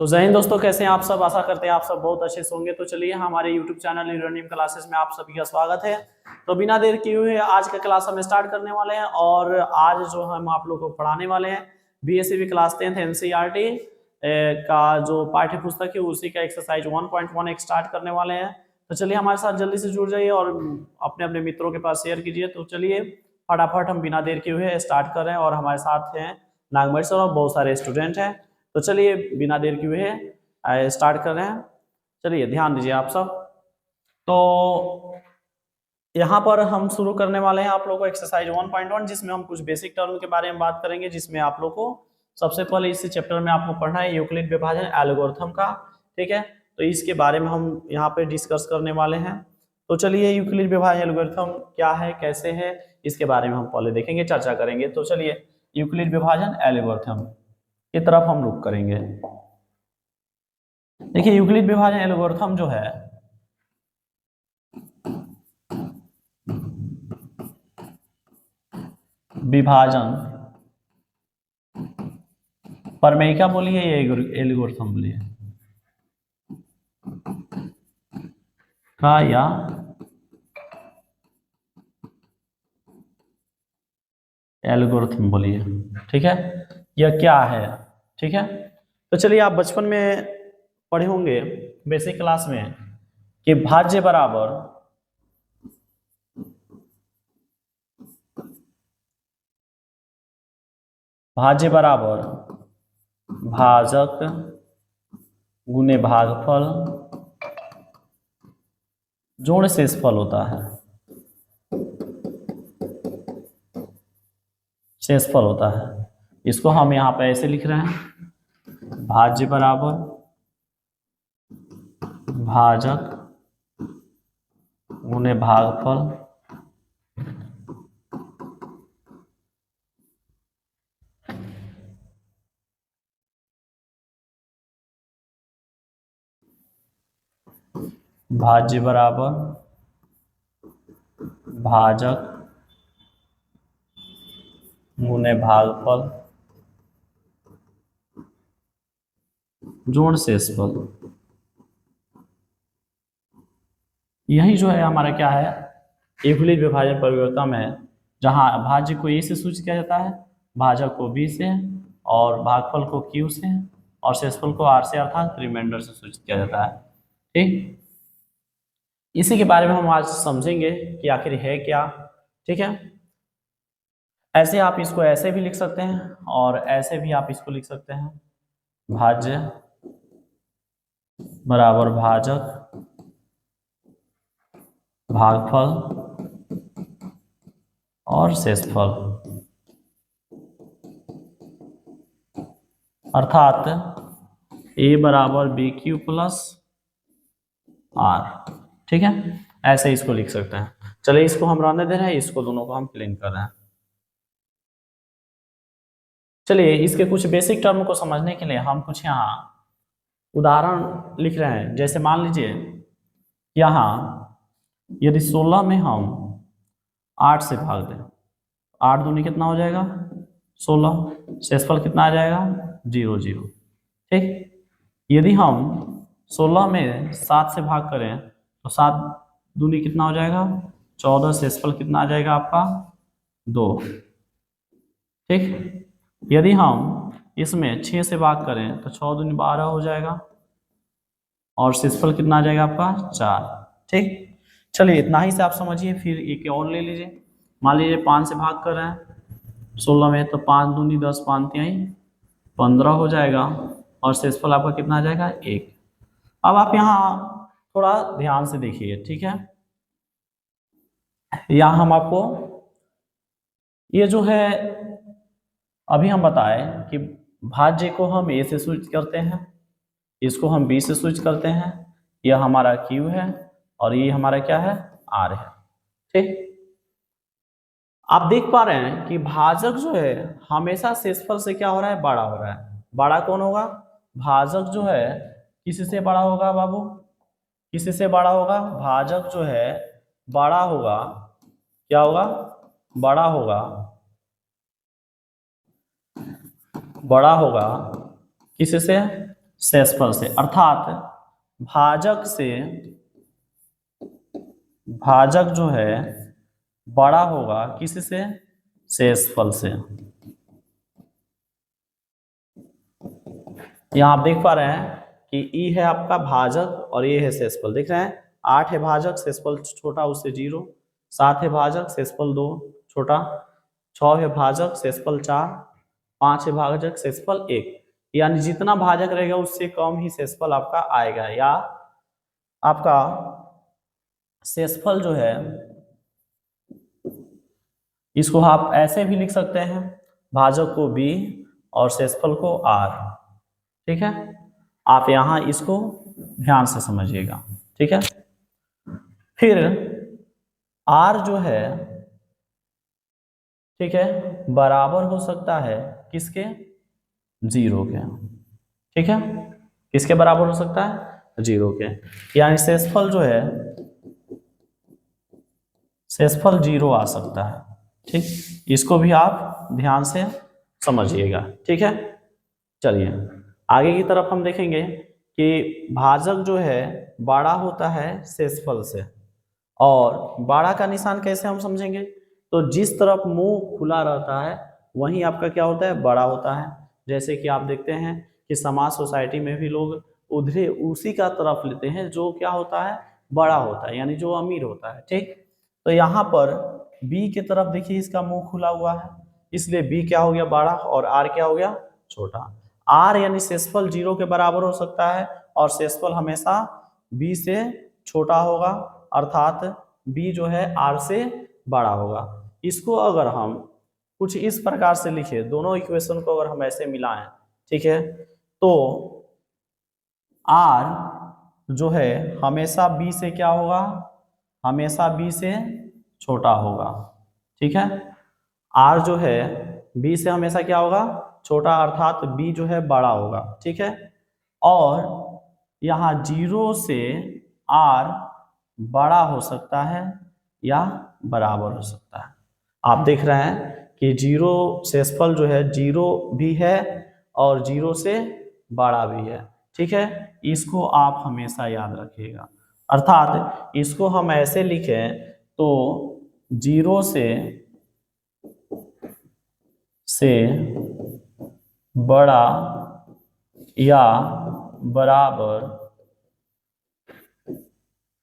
तो जय हिंद दोस्तों, कैसे हैं आप सब। आशा करते हैं आप सब बहुत अच्छे से होंगे। तो चलिए, हमारे यूट्यूब चैनल लर्निंग क्लासेस में आप सभी का स्वागत है। तो बिना देर किए हुए आज का क्लास हम स्टार्ट करने वाले हैं और आज जो हम आप लोगों को पढ़ाने वाले हैं बीएससी क्लास 10th एनसीईआरटी का जो पाठ्य पुस्तक है उसी का एक्सरसाइज 1.1 एक स्टार्ट करने वाले हैं। तो चलिए हमारे साथ जल्दी से जुड़ जाइए और अपने अपने मित्रों के पास शेयर कीजिए। तो चलिए फटाफट हम बिना देर किए हुए स्टार्ट कर रहे हैं और हमारे साथ हैं नागमणि सर और बहुत सारे स्टूडेंट हैं। तो चलिए बिना देर किए हुए स्टार्ट कर रहे हैं। चलिए ध्यान दीजिए आप सब। तो यहाँ पर हम शुरू करने वाले हैं आप लोगों को एक्सरसाइज 1.1 जिसमें हम कुछ बेसिक टर्म के बारे में बात करेंगे, जिसमें आप लोग को सबसे पहले इसी चैप्टर में आपको पढ़ना है यूक्लिड विभाजन एल्गोरिथम का। ठीक है, तो इसके बारे में हम यहाँ पे डिस्कस करने वाले हैं। तो चलिए यूक्लिड विभाजन एल्गोरिथम क्या है, कैसे है, इसके बारे में हम पहले देखेंगे, चर्चा करेंगे। तो चलिए यूक्लिड विभाजन एल्गोरिथम की तरफ हम रुख करेंगे। देखिए यूक्लिड विभाजन एल्गोरिथम जो है विभाजन प्रमेय क्या बोलिए, ये एल्गोरिथम बोलिए का या एल्गोरिथम बोलिए। ठीक है, यह क्या है। ठीक है, तो चलिए आप बचपन में पढ़े होंगे बेसिक क्लास में कि भाज्य बराबर भाजक गुने भागफल जोड़ शेषफल होता है। शेषफल होता है, इसको हम यहाँ पे ऐसे लिख रहे हैं, भाज्य बराबर भाजक गुने भागफल भाज्य बराबर भाजक गुने भागफल जोड़ शेषफल। यही जो है हमारा क्या है, यूक्लिड विभाजन परिवर्तन है, जहां भाज्य को ए से सूचित किया जाता है, भाजक को बी से और भागफल को क्यू से और शेषफल को आर से अर्थात रिमाइंडर से सूचित किया जाता है। ठीक, इसी के बारे में हम आज समझेंगे कि आखिर है क्या। ठीक है, ऐसे आप इसको ऐसे भी लिख सकते हैं और ऐसे भी आप इसको लिख सकते हैं, भाज्य बराबर भाजक भागफल और शेषफल, अर्थात ए बराबर बी क्यू प्लस आर। ठीक है, ऐसे इसको लिख सकते हैं। चलिए इसको हम रहने दे रहे हैं, इसको दोनों को हम प्लेन कर रहे हैं। चलिए इसके कुछ बेसिक टर्म को समझने के लिए हम कुछ यहाँ उदाहरण लिख रहे हैं। जैसे मान लीजिए यहाँ यदि 16 में हम 8 से भाग दें, 8 दूनी कितना हो जाएगा 16, शेषफल कितना आ जाएगा 0 0। ठीक, यदि हम 16 में 7 से भाग करें तो 7 दूनी कितना हो जाएगा 14, शेषफल कितना आ जाएगा आपका 2। ठीक, यदि हम इसमें 6 से भाग करें तो 6 दूनी 12 हो जाएगा और शेषफल कितना आ जाएगा आपका 4। ठीक, चलिए इतना ही से आप समझिए। फिर एक और ले लीजिए, मान लीजिए 5 से भाग कर रहे हैं 16 में, तो 5 दूनी 10, 5 तिहाई 15 हो जाएगा और शेषफल आपका कितना आ जाएगा 1। अब आप यहाँ थोड़ा ध्यान से देखिए। ठीक है, यहाँ हम आपको ये जो है अभी हम बताए कि भाज्य को हम ए से सूचित करते हैं, इसको हम बी से सूचित करते हैं, यह हमारा क्यू है और ये हमारा क्या है आर है। ठीक, आप देख पा रहे हैं कि भाजक जो है हमेशा शेषफल से क्या हो रहा है, बड़ा हो रहा है। बड़ा कौन होगा, भाजक जो है किसी से बड़ा होगा बाबू, किसी से बड़ा होगा, भाजक जो है बड़ा होगा, क्या होगा बड़ा होगा, बड़ा होगा किससे, शेषफल से, अर्थात भाजक से, भाजक जो है बड़ा होगा किससे, शेषफल से। यहाँ आप देख पा रहे हैं कि ई है आपका भाजक और ये है शेषफल, देख रहे हैं 8 है भाजक, शेषफल छोटा उससे 0, 7 है भाजक, शेषफल 2 छोटा, 6 है भाजक, शेषफल 4, 5 है भाजक, शेषफल 1, यानी जितना भाजक रहेगा उससे कम ही शेषफल आपका आएगा, या आपका शेषफल जो है इसको आप ऐसे भी लिख सकते हैं, भाजक को b और शेषफल को r। ठीक है, आप यहां इसको ध्यान से समझिएगा। ठीक है, फिर r जो है, ठीक है, बराबर हो सकता है किसके, 0 के। ठीक है, किसके बराबर हो सकता है, 0 के, यानी शेषफल जो है, शेषफल 0 आ सकता है। ठीक, इसको भी आप ध्यान से समझिएगा। ठीक है, चलिए आगे की तरफ हम देखेंगे कि भाजक जो है बड़ा होता है शेषफल से, और बड़ा का निशान कैसे हम समझेंगे, तो जिस तरफ मुंह खुला रहता है वहीं आपका क्या होता है, बड़ा होता है। जैसे कि आप देखते हैं कि समाज सोसाइटी में भी लोग उधरे उसी का तरफ लेते हैं जो क्या होता है, बड़ा होता है, यानी जो अमीर होता है। ठीक, तो यहाँ पर बी की तरफ देखिए इसका मुंह खुला हुआ है, इसलिए बी क्या हो गया, बड़ा, और आर क्या हो गया, छोटा। आर यानी शेषफल 0 के बराबर हो सकता है, और शेषफल हमेशा बी से छोटा होगा, अर्थात बी जो है आर से बड़ा होगा। इसको अगर हम कुछ इस प्रकार से लिखे, दोनों इक्वेशन को अगर हम ऐसे मिलाएं, ठीक है, तो आर जो है हमेशा बी से क्या होगा, हमेशा बी से छोटा होगा। ठीक है, आर जो है बी से हमेशा क्या होगा, छोटा, अर्थात बी जो है बड़ा होगा। ठीक है, और यहाँ 0 से आर बड़ा हो सकता है या बराबर हो सकता है। आप देख रहे हैं कि 0 शेषफल जो है 0 भी है और 0 से बड़ा भी है। ठीक है, इसको आप हमेशा याद रखिएगा, अर्थात इसको हम ऐसे लिखें तो 0 से बड़ा या बराबर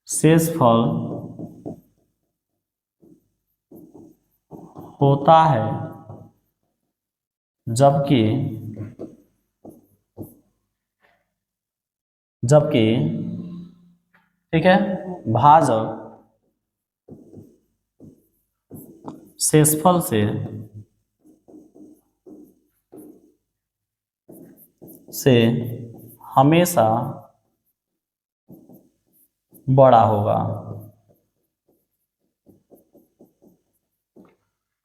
शेषफल होता है, जबकि ठीक है, भाजक शेषफल से हमेशा बड़ा होगा।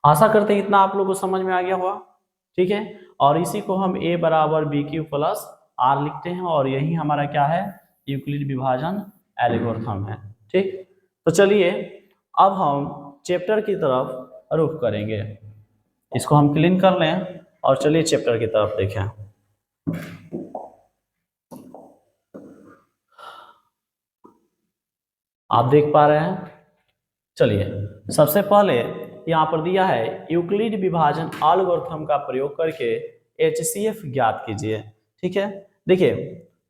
आशा करते हैं इतना आप लोगों को समझ में आ गया होगा। ठीक है, और इसी को हम a बराबर बी क्यू प्लस आर लिखते हैं, और यही हमारा क्या है, यूक्लिड विभाजन एल्गोरिथम है। ठीक, तो चलिए अब हम चैप्टर की तरफ रुख करेंगे, इसको हम क्लीन कर लें और चलिए चैप्टर की तरफ देखें। आप देख पा रहे हैं, चलिए सबसे पहले यहाँ पर दिया है यूक्लिड विभाजन एल्गोरिथम का प्रयोग करके एचसीएफ ज्ञात कीजिए। ठीक है, देखिए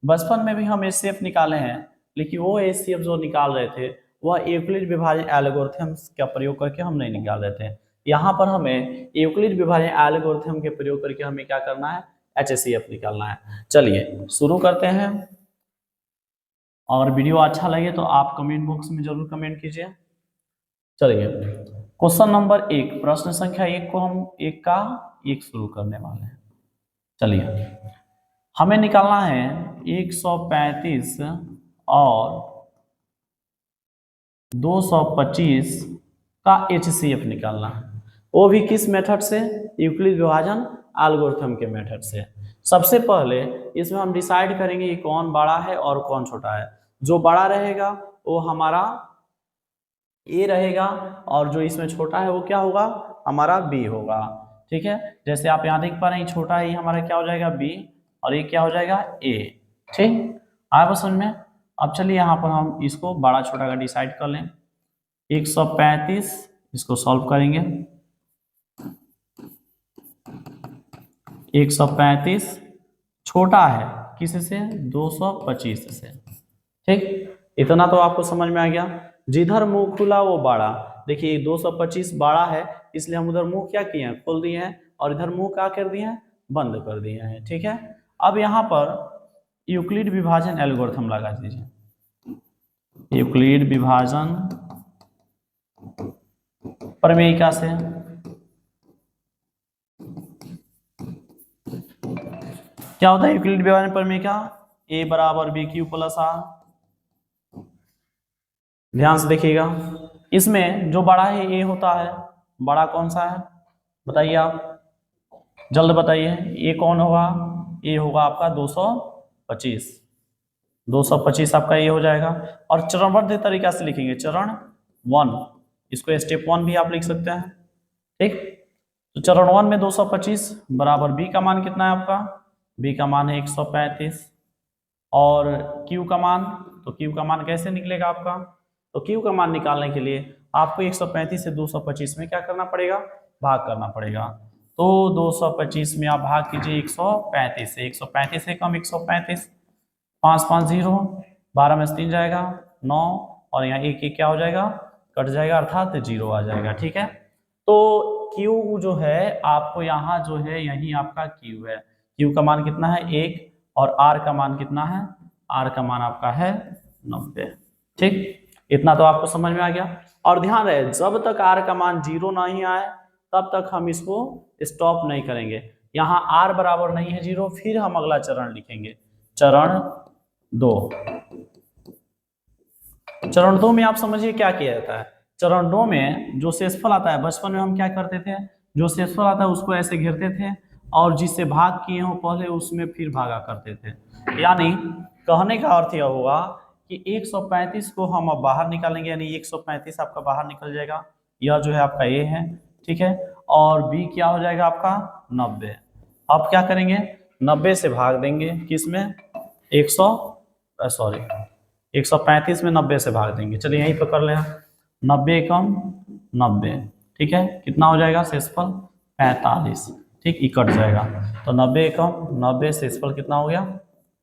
बचपन में भी हम एचसीएफ निकाले हैं, लेकिन वो एचसीएफ जो निकाल रहे थे वह यूक्लिड विभाजन एल्गोरिथम का प्रयोग करके हम नहीं निकाल रहे थे। यहाँ पर हमें यूक्लिड विभाजन एल्गोरिथम के प्रयोग करके हमें क्या करना है, एचसीएफ निकालना है। चलिए शुरू करते हैं, और वीडियो अच्छा लगे तो आप कमेंट बॉक्स में जरूर कमेंट कीजिए। चलिए क्वेश्चन नंबर 1, प्रश्न संख्या 1 को हम 1 का 1 शुरू करने वाले हैं। चलिए हमें निकालना है 135 और 225 का एचसीएफ निकालना है, वो भी किस मेथड से, यूक्लिड विभाजन एल्गोरिथम के मेथड से। सबसे पहले इसमें हम डिसाइड करेंगे कि कौन बड़ा है और कौन छोटा है। जो बड़ा रहेगा वो हमारा ए रहेगा, और जो इसमें छोटा है वो क्या होगा, हमारा बी होगा। ठीक है, जैसे आप यहाँ देख पा रहे हैं छोटा है, ये हमारा क्या हो जाएगा बी, और ये क्या हो जाएगा ए। ठीक, आया बस समझ में। अब चलिए यहाँ पर हम इसको बड़ा छोटा का डिसाइड कर लें। 135 इसको सॉल्व करेंगे। 135 छोटा है किससे? 225 से। ठीक, इतना तो आपको समझ में आ गया। जिधर मुंह खुला वो बड़ा। देखिए 225 बड़ा है, इसलिए हम उधर मुंह क्या किए हैं? खोल दिए हैं, और इधर मुंह क्या कर दिए हैं? बंद कर दिए हैं। ठीक है, अब यहाँ पर यूक्लिड विभाजन एल्गोरिथम लगा दीजिए। यूक्लिड विभाजन प्रमेयिका से क्या होता है? यूक्लिड विभाजन प्रमेयिका a बराबर बी क्यू प्लस आर। ध्यान से देखिएगा, इसमें जो बड़ा है a होता है। बड़ा कौन सा है बताइए आप, जल्द बताइए। a कौन होगा? a होगा आपका 225। 225 आपका ये हो जाएगा। और चरणबद्ध तरीका से लिखेंगे, चरण 1, इसको स्टेप 1 भी आप लिख सकते हैं। ठीक, तो चरण 1 में 225 बराबर b का मान कितना है आपका? b का मान है 135। और q का मान, तो q का मान कैसे निकलेगा आपका? तो q का मान निकालने के लिए आपको 135 से 225 में क्या करना पड़ेगा? भाग करना पड़ेगा। तो 225 में आप भाग कीजिए 135 से। 135 से कम 135, 5 5 0, 12 में से 3 जाएगा 9, और यहाँ एक एक क्या हो जाएगा? कट जाएगा, अर्थात 0 आ जाएगा। ठीक है, तो Q जो है आपको यहाँ जो है यही आपका Q है। Q का मान कितना है? 1, और R का मान कितना है? R का मान आपका है 90। ठीक, इतना तो आपको समझ में आ गया। और ध्यान रहे, जब तक R का मान 0 नहीं आए तब तक हम इसको स्टॉप नहीं करेंगे। यहाँ R बराबर नहीं है 0, फिर हम अगला चरण लिखेंगे, चरण 2। चरण 2 में आप समझिए क्या किया जाता है। चरण 2 में जो शेषफल आता है, बचपन में हम क्या करते थे? जो शेषफल आता है उसको ऐसे घेरते थे, और जिससे भाग किए हो पहले उसमें फिर भागा करते थे। यानी कहने का अर्थ यह होगा कि 135 को हम अब बाहर निकालेंगे, यानी 135 आपका बाहर निकल जाएगा। यह जो है आपका ए है। ठीक है, और बी क्या हो जाएगा आपका? 90। अब क्या करेंगे? 90 से भाग देंगे किसमें? 135 में 90 से भाग देंगे। चलिए यहीं पर कर लें, 90 कम 90। ठीक है, कितना हो जाएगा शेषफल? 45। ठीक, ये कट जाएगा, तो 90 कम 90 शेषफल कितना हो गया?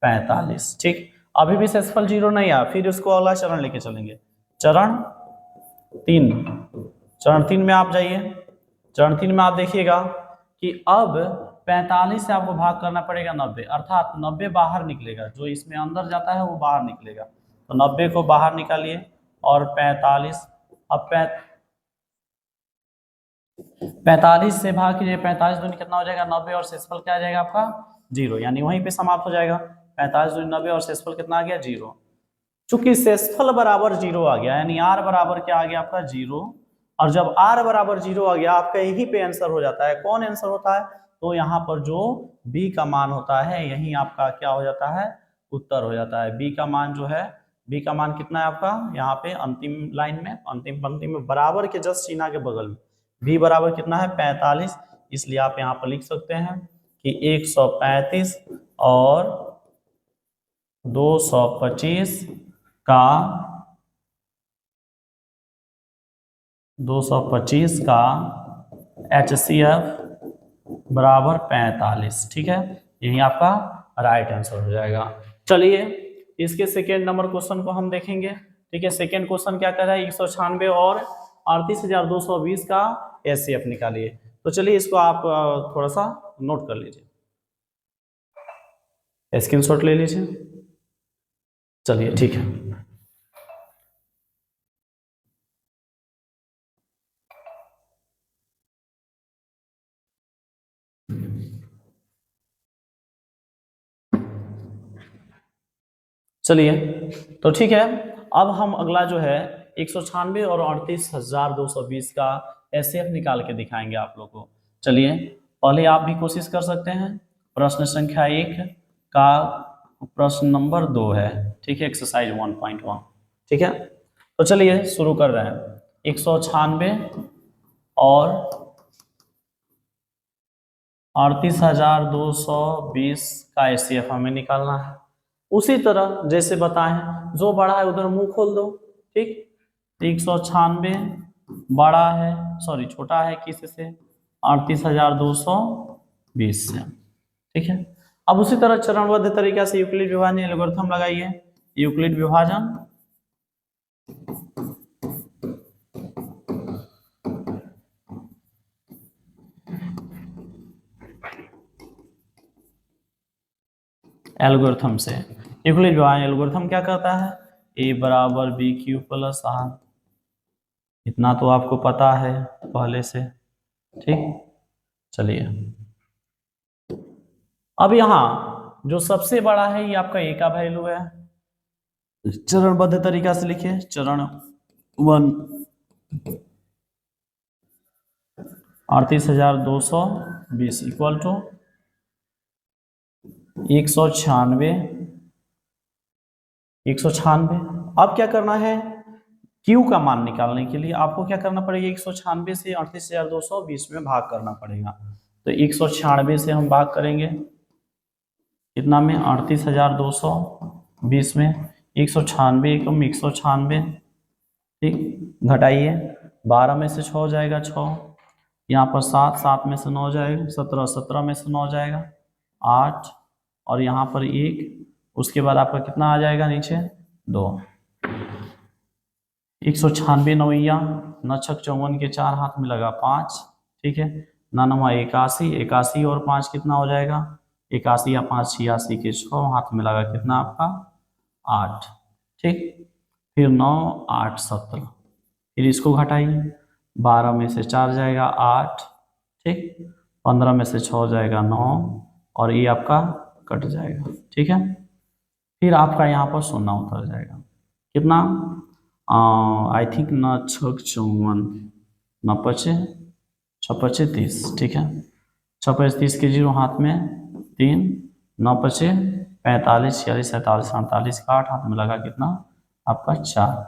45। ठीक, अभी भी शेषफल 0 नहीं आया, फिर उसको अगला चरण लेके चलेंगे, चरण 3। चरण 3 में आप जाइए। चरण 3 में आप देखिएगा कि अब 45 से आपको भाग करना पड़ेगा 90, अर्थात 90 बाहर निकलेगा। जो इसमें अंदर जाता है वो बाहर निकलेगा, तो 90 को बाहर निकालिए, और 45। अब 45 से भाग कीजिए, 45 दूनी कितना हो जाएगा? 90, और शेषफल क्या आ जाएगा आपका? 0, यानी वहीं पे समाप्त हो जाएगा। 45 दूनी 90, और शेषफल कितना आ गया? 0। चूंकि शेषफल बराबर 0 आ गया, यानी r बराबर क्या आ गया आपका? 0। और जब r बराबर 0 आ गया, आपका यही पे आंसर हो जाता है। कौन आंसर होता है? तो यहाँ पर जो b का मान होता है, यही आपका क्या हो जाता है? उत्तर हो जाता है। b का मान जो है, b का मान कितना है आपका? यहाँ पे अंतिम लाइन में, अंतिम पंक्ति में, बराबर के जस्ट चिन्ह के बगल में b बराबर कितना है? 45। इसलिए आप यहाँ पर लिख सकते हैं कि 135 और 225 का 225 का HCF बराबर 45। ठीक है, यही आपका राइट आंसर हो जाएगा। चलिए इसके सेकेंड नंबर क्वेश्चन को हम देखेंगे। ठीक है, सेकेंड क्वेश्चन क्या कर रहा है? 196 और 38,220 का HCF निकालिए। तो चलिए इसको आप थोड़ा सा नोट कर लीजिए, स्क्रीनशॉट ले लीजिए। चलिए ठीक है, चलिए तो ठीक है। अब हम अगला जो है 196 और 38,220 का HCF निकाल के दिखाएंगे आप लोग को। चलिए पहले आप भी कोशिश कर सकते हैं। प्रश्न संख्या 1 का प्रश्न नंबर 2 है। ठीक है, एक्सरसाइज 1.1। ठीक है, तो चलिए शुरू कर रहे हैं। 196 और 38,220 का HCF हमें निकालना है। उसी तरह जैसे बताएं, जो बड़ा है उधर मुंह खोल दो। ठीक, 196 बड़ा है, सॉरी छोटा है किससे, 38,220 से। ठीक है, अब उसी तरह चरणबद्ध तरीका से यूक्लिड विभाजन एल्गोरिथम लगाइए। यूक्लिड विभाजन एल्गोरिथम से, यूक्लिड विभाजन एल्गोरिथम क्या करता है, ए बराबर बी क्यू प्लस आर, इतना तो आपको पता है पहले से। ठीक, चलिए अब यहां जो सबसे बड़ा है ये आपका ए का वैल्यू है, चरणबद्ध तरीका से लिखिए, चरण 1 38,220 इक्वल टू 196। अब क्या करना है, Q का मान निकालने के लिए आपको क्या करना पड़ेगा, 196 से 38,220 में भाग करना पड़ेगा। तो 196 से हम भाग करेंगे कितना में, 38,220 में, 196 एकम 196। ठीक, घटाइए, 12 में से 6 हो जाएगा 6, यहाँ पर 7, 7 में से 9 जाएगा 17, 17 में से 9 जाएगा 8, और यहाँ पर 1, उसके बाद आपका कितना आ जाएगा नीचे 2। 196 नवैया, नक्षक 54 के 4 हाथ में लगा 5। ठीक है, 9 81, 81 और 5 कितना हो जाएगा, 81 या 5 86 के 6 हाथ में लगा कितना आपका 8। ठीक, फिर 9 8 17, फिर इसको घटाइए, 12 में से 4 जाएगा 8। ठीक, 15 में से 6 जाएगा 9, और ये आपका कट जाएगा। ठीक है, फिर आपका यहाँ पर 0 उतर जाएगा, कितना, आई थिंक 9 6 54, 9 5 6 5 30। ठीक है, 6 5 30 के 0 हाथ में 3, 9 5 45 46 47 48 का 8 हाथ में लगा कितना आपका 4।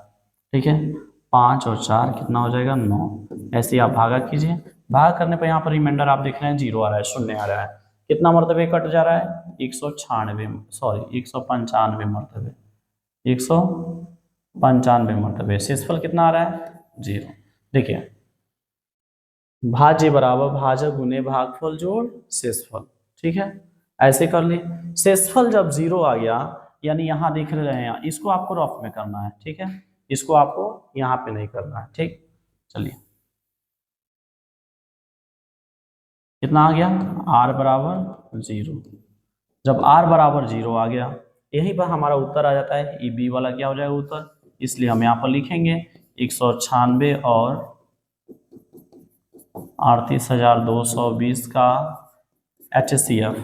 ठीक है, 5 और 4 कितना हो जाएगा 9। ऐसे ही आप भागा कीजिए, भाग करने पर यहाँ पर रिमाइंडर आप देख रहे हैं 0 आ रहा है, 0 आ रहा है, कितना मरतबे कट जा रहा है, 196, सॉरी 195 मरतबे, 195 मरतबे। शेषफल कितना आ रहा है 0। देखिए, भाज्य बराबर भाजक गुने भागफल जोड़ शेषफल। ठीक है, ऐसे कर लिए। शेषफल जब 0 आ गया, यानी यहाँ देख रहे हैं, इसको आपको रफ में करना है। ठीक है, इसको आपको यहाँ पे नहीं करना है। ठीक, चलिए कितना आ गया, r बराबर 0। जब r बराबर 0 आ गया, यहीं पर हमारा उत्तर आ जाता है, ये बी वाला क्या हो जाएगा उत्तर, इसलिए हम यहाँ पर लिखेंगे 196 और 38,220 का HCF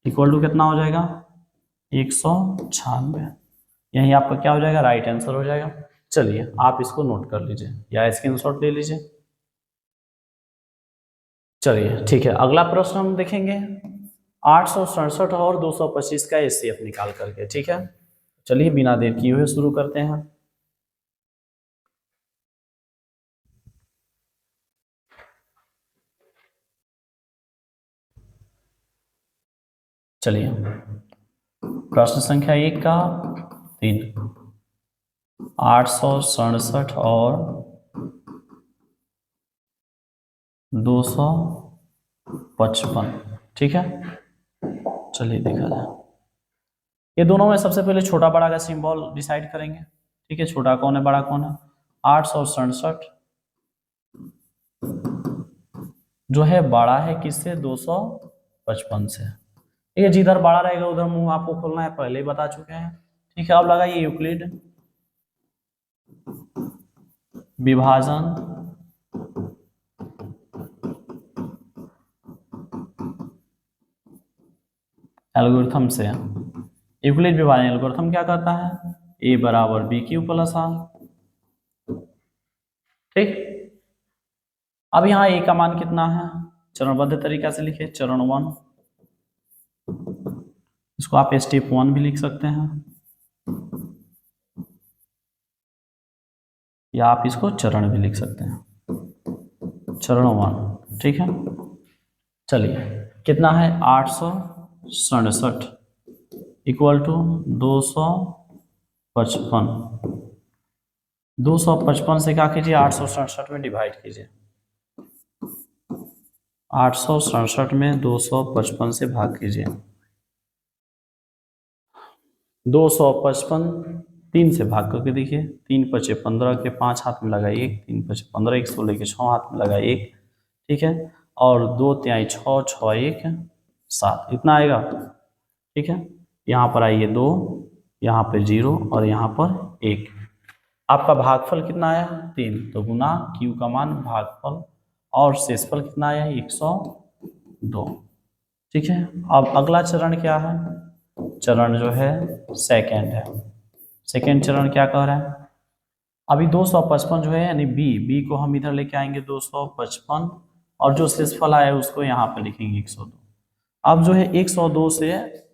इक्वल टू कितना हो जाएगा 196। यही आपका क्या हो जाएगा, राइट आंसर हो जाएगा। चलिए आप इसको नोट कर लीजिए या स्क्रीनशॉट ले लीजिए। चलिए ठीक है, अगला प्रश्न हम देखेंगे 867 और 225 का HCF निकाल करके। ठीक है, चलिए बिना देर किए हुए शुरू करते हैं। चलिए प्रश्न संख्या 1 का 3, 867 और 255। ठीक है, चलिए देखा जाए, ये दोनों में सबसे पहले छोटा बड़ा का सिंबल डिसाइड करेंगे। ठीक है, छोटा कौन है बड़ा कौन है, 867 जो है बड़ा है किससे, 255 से। ठीक है, जिधर बड़ा रहेगा उधर मुंह आपको खोलना है, पहले ही बता चुके हैं। ठीक है, अब लगाइए यूक्लिड विभाजन एल्गोरिथम से। यूक्लिड विभाजन एल्गोरिथम क्या करता है, ए बराबर बी क्यू प्लस आर। ठीक, अब यहाँ ए का मान कितना है, चरणबद्ध तरीका से लिखे, चरण 1, इसको आप स्टेप 1 भी लिख सकते हैं, या आप इसको चरण भी लिख सकते हैं, चरण 1। ठीक है, चलिए कितना है 867 इक्वल टू 255। 255 से क्या कीजिए 867 में डिवाइड कीजिए। 867 में 255 से भाग कीजिए। 255 3 से भाग करके देखिए। 3 पचे 15 के 5 हाथ में लगा 1, 3 पचे 15, 1 16 के 6 हाथ में लगा 1, ठीक है। और 2 तिहाई 6, 6 1 7, इतना आएगा, ठीक है। यहाँ पर आइए 2, यहाँ पे 0 और यहाँ पर 1। आपका भागफल कितना आया 3, तो गुना Q का मान भागफल और शेषफल कितना आया 102, ठीक है। अब अगला चरण क्या है, चरण जो है सेकंड है। सेकंड चरण क्या कह रहा है, अभी 255 जो है यानी बी को हम इधर लेके आएंगे 255, और जो शेषफल आया उसको यहाँ पे लिखेंगे 102। अब जो है 102 से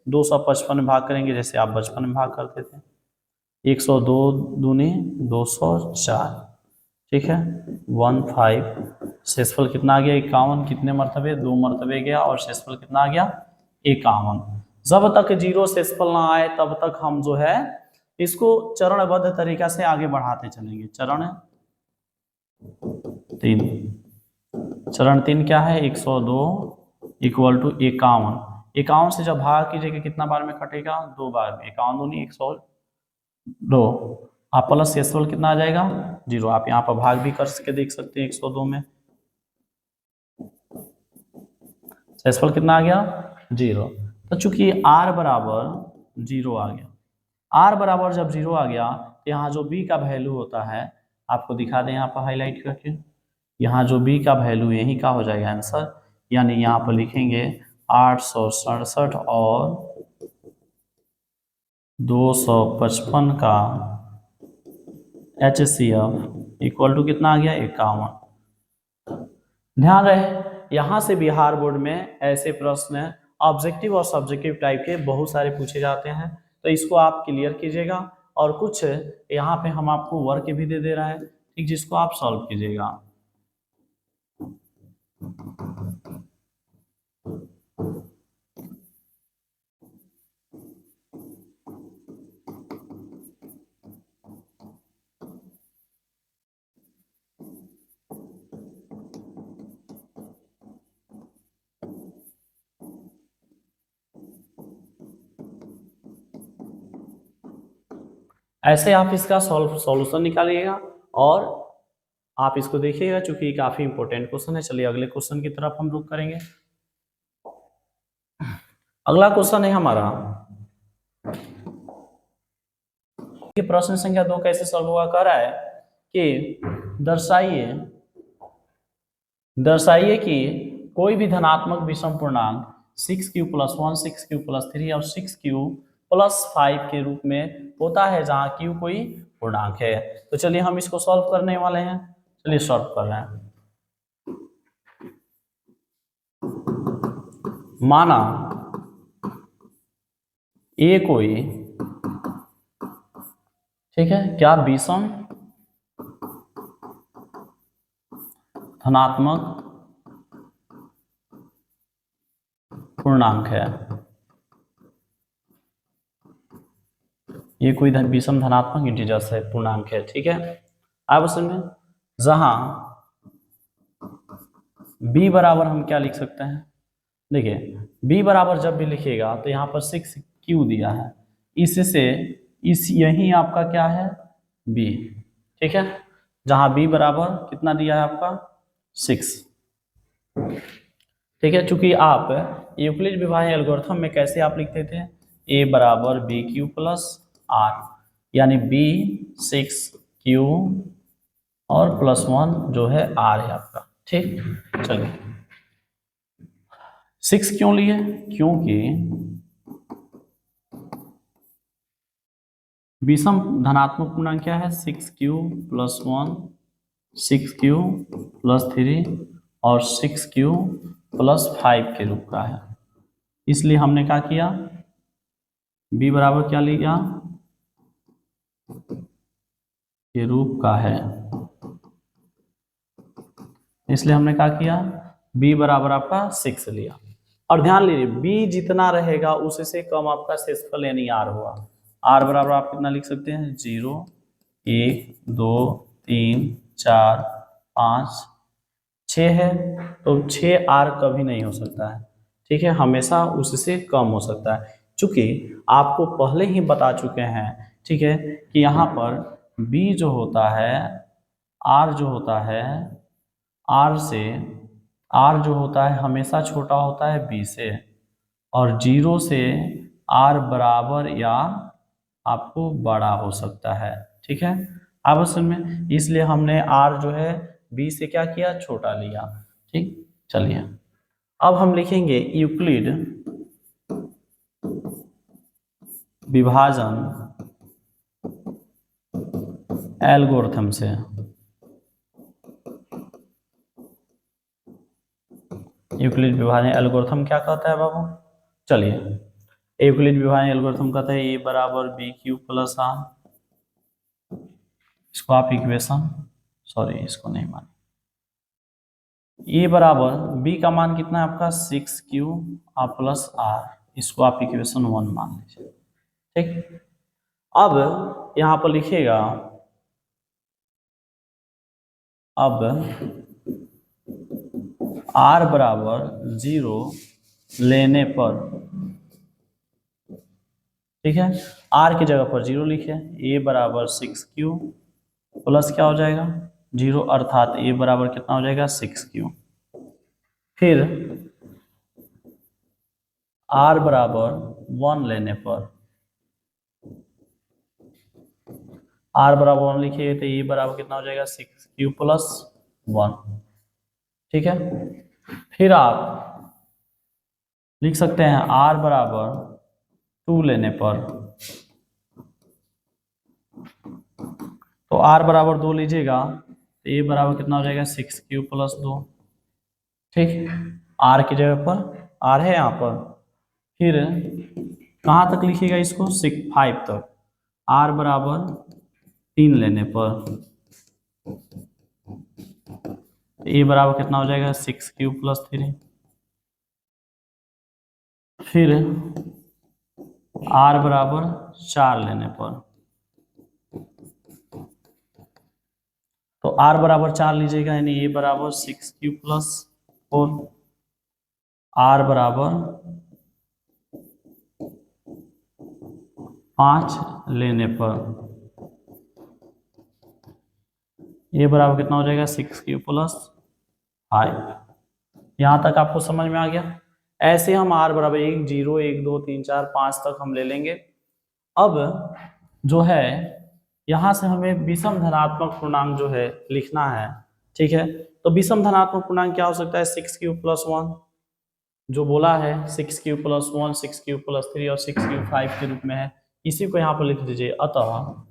255 में भाग करेंगे जैसे आप बचपन में भाग करते थे। 102 दूनी 204, ठीक है। 15, शेषफल कितना आ गया 51, कितने मरतबे 2 मरतबे गया, और शेषफल कितना आ गया 51। जब तक 0 शेषफल ना आए तब तक हम जो है इसको चरणबद्ध तरीका से आगे बढ़ाते चलेंगे। चरण 3, चरण 3 क्या है 102 इक्वल टू 51। 51 से जब भाग कीजिएगा कितना बार में कटेगा 2 बार में, 51 दूनी 102, आप प्लस शेषफल कितना आ जाएगा 0। आप यहाँ पर भाग भी करके देख सकते हैं 102 में शेषफल कितना आ गया 0। तो चूंकि r बराबर 0 आ गया, r बराबर जब 0 आ गया तो यहाँ जो b का वैल्यू होता है आपको दिखा दें यहाँ पर हाईलाइट करके। यहाँ जो b का वैल्यू यही का हो जाएगा आंसर, यानी यहाँ पर लिखेंगे 867 और 255 का HCF इक्वल टू कितना आ गया 51। ध्यान रहे यहाँ से बिहार बोर्ड में ऐसे प्रश्न ऑब्जेक्टिव और सब्जेक्टिव टाइप के बहुत सारे पूछे जाते हैं, तो इसको आप क्लियर कीजिएगा। और कुछ यहाँ पे हम आपको वर्क भी दे रहा है, ठीक, जिसको आप सॉल्व कीजिएगा। ऐसे आप इसका सॉल्यूशन निकालिएगा और आप इसको देखिएगा, चूंकि ये काफी इंपॉर्टेंट क्वेश्चन है। चलिए अगले क्वेश्चन की तरफ हम रुख करेंगे। अगला क्वेश्चन है हमारा कि प्रश्न संख्या 2 कैसे सॉल्व हुआ, कह रहा है कि दर्शाइए कि कोई भी धनात्मक विषम पूर्णांक 6q + 1, 6q + 3 और 6q + 5 के रूप में होता है जहां q कोई पूर्णांक है। तो चलिए हम इसको सॉल्व करने वाले हैं। चलिए सॉल्व कर रहे हैं। माना a कोई, ठीक है, क्या विषम धनात्मक पूर्णांक है। ये कोई विषम धनात्मक इंटीजर्स है, पूर्णांक है, ठीक है। अब उसमें जहां b बराबर हम क्या लिख सकते हैं, देखिए b बराबर जब भी लिखिएगा तो यहाँ पर 6q दिया है, इससे यही आपका क्या है b, ठीक है। जहां b बराबर कितना दिया है आपका 6, ठीक है। चूंकि आप यूक्लिड विभाजन एल्गोरिथम में कैसे आप लिखते थे a बराबर bq + r, यानी b 6q और +1 जो है r है आपका, ठीक। चलिए 6 क्यों लिए, क्योंकि विषम धनात्मक पूर्णांक क्या है 6q + 1, 6q + 3 और 6q + 5 के रूप का है। इसलिए हमने क्या किया, b बराबर क्या लिया के रूप का है, इसलिए हमने क्या किया b बराबर आपका 6 लिया। और ध्यान लीजिए बी जितना रहेगा उससे कम आपका शेषफल यानी आर होगा। आर बराबर आप कितना लिख सकते हैं 0 1 2 3 4 5 6 है, तो 6 आर कभी नहीं हो सकता है, ठीक है, हमेशा उससे कम हो सकता है। चूंकि आपको पहले ही बता चुके हैं, ठीक है, कि यहाँ पर बी जो होता है, आर जो होता है, आर से आर जो होता है हमेशा छोटा होता है बी से, और 0 से आर बराबर या आपको बड़ा हो सकता है, ठीक है। अब असल में इसलिए हमने आर जो है बी से क्या किया, छोटा लिया, ठीक। चलिए अब हम लिखेंगे यूक्लिड विभाजन एल्गोरिथम से। यूक्लिड विभाजन एल्गोरिथम क्या कहता है बाबू, चलिए यूक्लिड विभाजन एल्गोरिथम कहता है ए बराबर बी क्यू प्लस आर, इसको आप इक्वेशन, सॉरी इसको नहीं मान, ए बराबर बी का मान कितना है आपका 6q आर प्लस आर, इसको आप इक्वेशन 1 मान लीजिए, ठीक। अब यहां पर लिखिएगा, अब आर बराबर 0 लेने पर, ठीक है, आर की जगह पर 0 लिखे, ए बराबर 6q प्लस क्या हो जाएगा 0, अर्थात ए बराबर कितना हो जाएगा 6q। फिर आर बराबर 1 लेने पर, आर बराबर 1 लिखिए तो ए बराबर कितना हो जाएगा 6q प्लस 1, ठीक है। फिर आप लिख सकते हैं आर बराबर 2 लेने पर, तो आर बराबर 2 लीजिएगा तो ए बराबर कितना हो जाएगा 6q प्लस 2, ठीक। आर की जगह पर आर है यहाँ पर, फिर कहाँ तक लिखिएगा इसको 5 तक, आर बराबर 3 लेने पर ए बराबर कितना हो जाएगा 6q प्लस 3, फिर आर बराबर 4 लेने पर, तो आर बराबर 4 लीजिएगा यानी ए बराबर 6q प्लस 4, आर बराबर 5 लेने पर ए बराबर कितना हो जाएगा 6q प्लस 5। यहाँ तक आपको समझ में आ गया। ऐसे हम आर बराबर 1 0 1 2 3 4 5 तक हम ले लेंगे। अब जो है यहाँ से हमें विषम धनात्मक पूर्णांक जो है लिखना है, ठीक है। तो विषम धनात्मक पूर्णांक क्या हो सकता है 6q प्लस 1, जो बोला है 6q प्लस 1 6q प्लस 3 और 6q 5 के रूप में है, इसी को यहाँ पर लिख दीजिए। अतः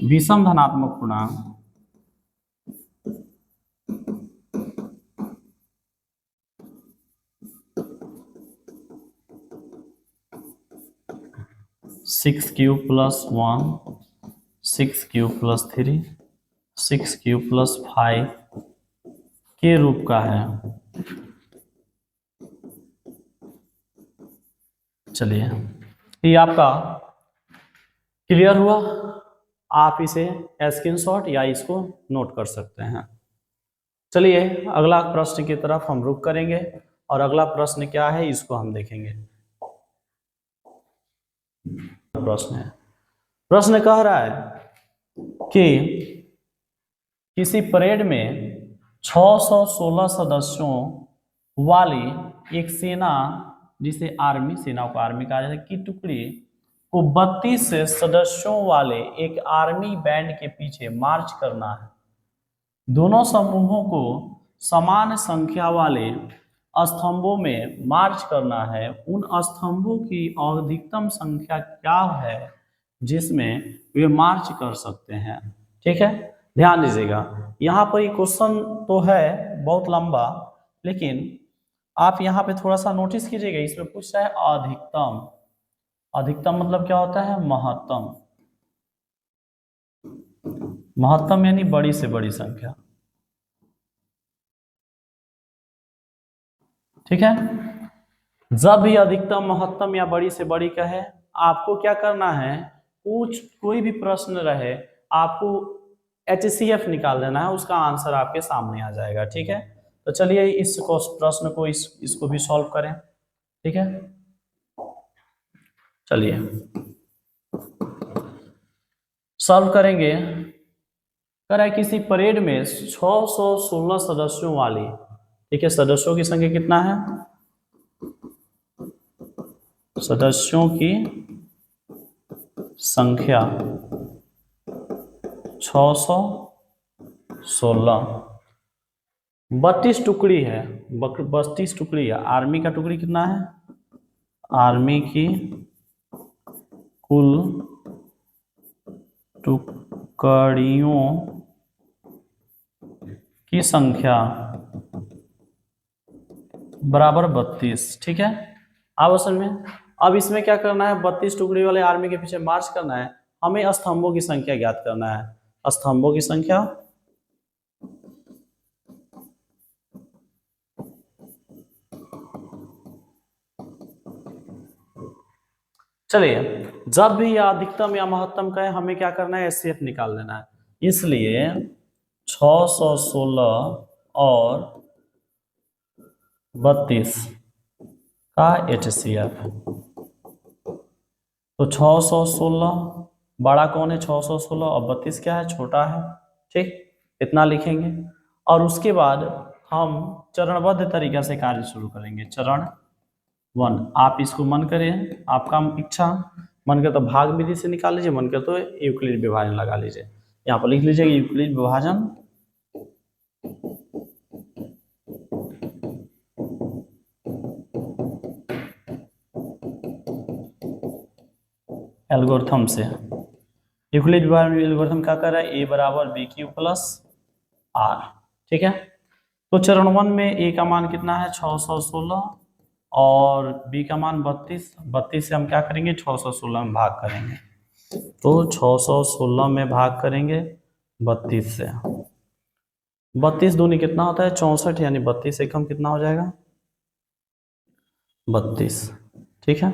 विषम धनात्मक पूर्णांक six Q plus 1 6q plus 3 6q plus 5 के रूप का है। चलिए ये आपका क्लियर हुआ, आप इसे स्क्रीनशॉट या इसको नोट कर सकते हैं। चलिए अगला प्रश्न की तरफ हम रुख करेंगे और अगला प्रश्न क्या है इसको हम देखेंगे। प्रश्न है, प्रश्न कह रहा है कि किसी परेड में 616 सदस्यों वाली एक सेना, जिसे आर्मी, सेना को आर्मी कहा जाता है, की टुकड़ी को 32 सदस्यों वाले एक आर्मी बैंड के पीछे मार्च करना है। दोनों समूहों को समान संख्या वाले स्तंभों में मार्च करना है। उन स्तंभों की अधिकतम संख्या क्या है जिसमें वे मार्च कर सकते हैं, ठीक है। ध्यान दीजिएगा, यहाँ पर ये क्वेश्चन तो है बहुत लंबा, लेकिन आप यहाँ पे थोड़ा सा नोटिस कीजिएगा, इसमें पूछता है अधिकतम। अधिकतम मतलब क्या होता है, महत्तम। महत्तम यानी बड़ी से बड़ी संख्या। ठीक है। जब भी अधिकतम महत्तम या बड़ी से बड़ी कहे, आपको क्या करना है, कुछ कोई भी प्रश्न रहे आपको HCF निकाल देना है, उसका आंसर आपके सामने आ जाएगा। ठीक है, तो चलिए इसको प्रश्न को इसको भी सॉल्व करें। ठीक है, चलिए सॉल्व करेंगे। कह रहा है किसी परेड में 616 सदस्यों वाली, ठीक है, सदस्यों की संख्या कितना है, सदस्यों की संख्या 616, 32 टुकड़ी है, 32 टुकड़ी है। आर्मी का टुकड़ी कितना है, आर्मी की कुल टुकड़ियों की संख्या बराबर 32। ठीक है, अब असल में अब इसमें क्या करना है, 32 टुकड़ी वाले आर्मी के पीछे मार्च करना है, हमें स्तंभों की संख्या ज्ञात करना है। स्तंभों की संख्या, चलिए जब भी या अधिकतम या महत्तम कहे, हमें क्या करना है, HCF निकाल लेना है। इसलिए 616 और 32 का HCF, तो 616 बड़ा कौन है, 616, और 32 क्या है, छोटा है। ठीक, इतना लिखेंगे और उसके बाद हम चरणबद्ध तरीका से कार्य शुरू करेंगे। चरण 1, आप इसको मन करें, आपका इच्छा, मन करे तो भाग विधि से निकाल लीजिए, मन करे तो यूक्लिड विभाजन लगा लीजिए। यहाँ पर लिख लीजिए यूक्लिड विभाजन एल्गोरिथम से। यूक्लिड विभाजन एल्गोरिथम क्या कर रहा है, ए बराबर बी क्यू प्लस आर। ठीक है, तो चरण 1 में ए का मान कितना है, 616, और बी का मान 32। 32 से हम क्या करेंगे, 616 में भाग करेंगे, तो 616 में भाग करेंगे 32 से। 32 दूनी कितना होता है, 64, यानी 32 से कम कितना हो जाएगा, 32। ठीक है,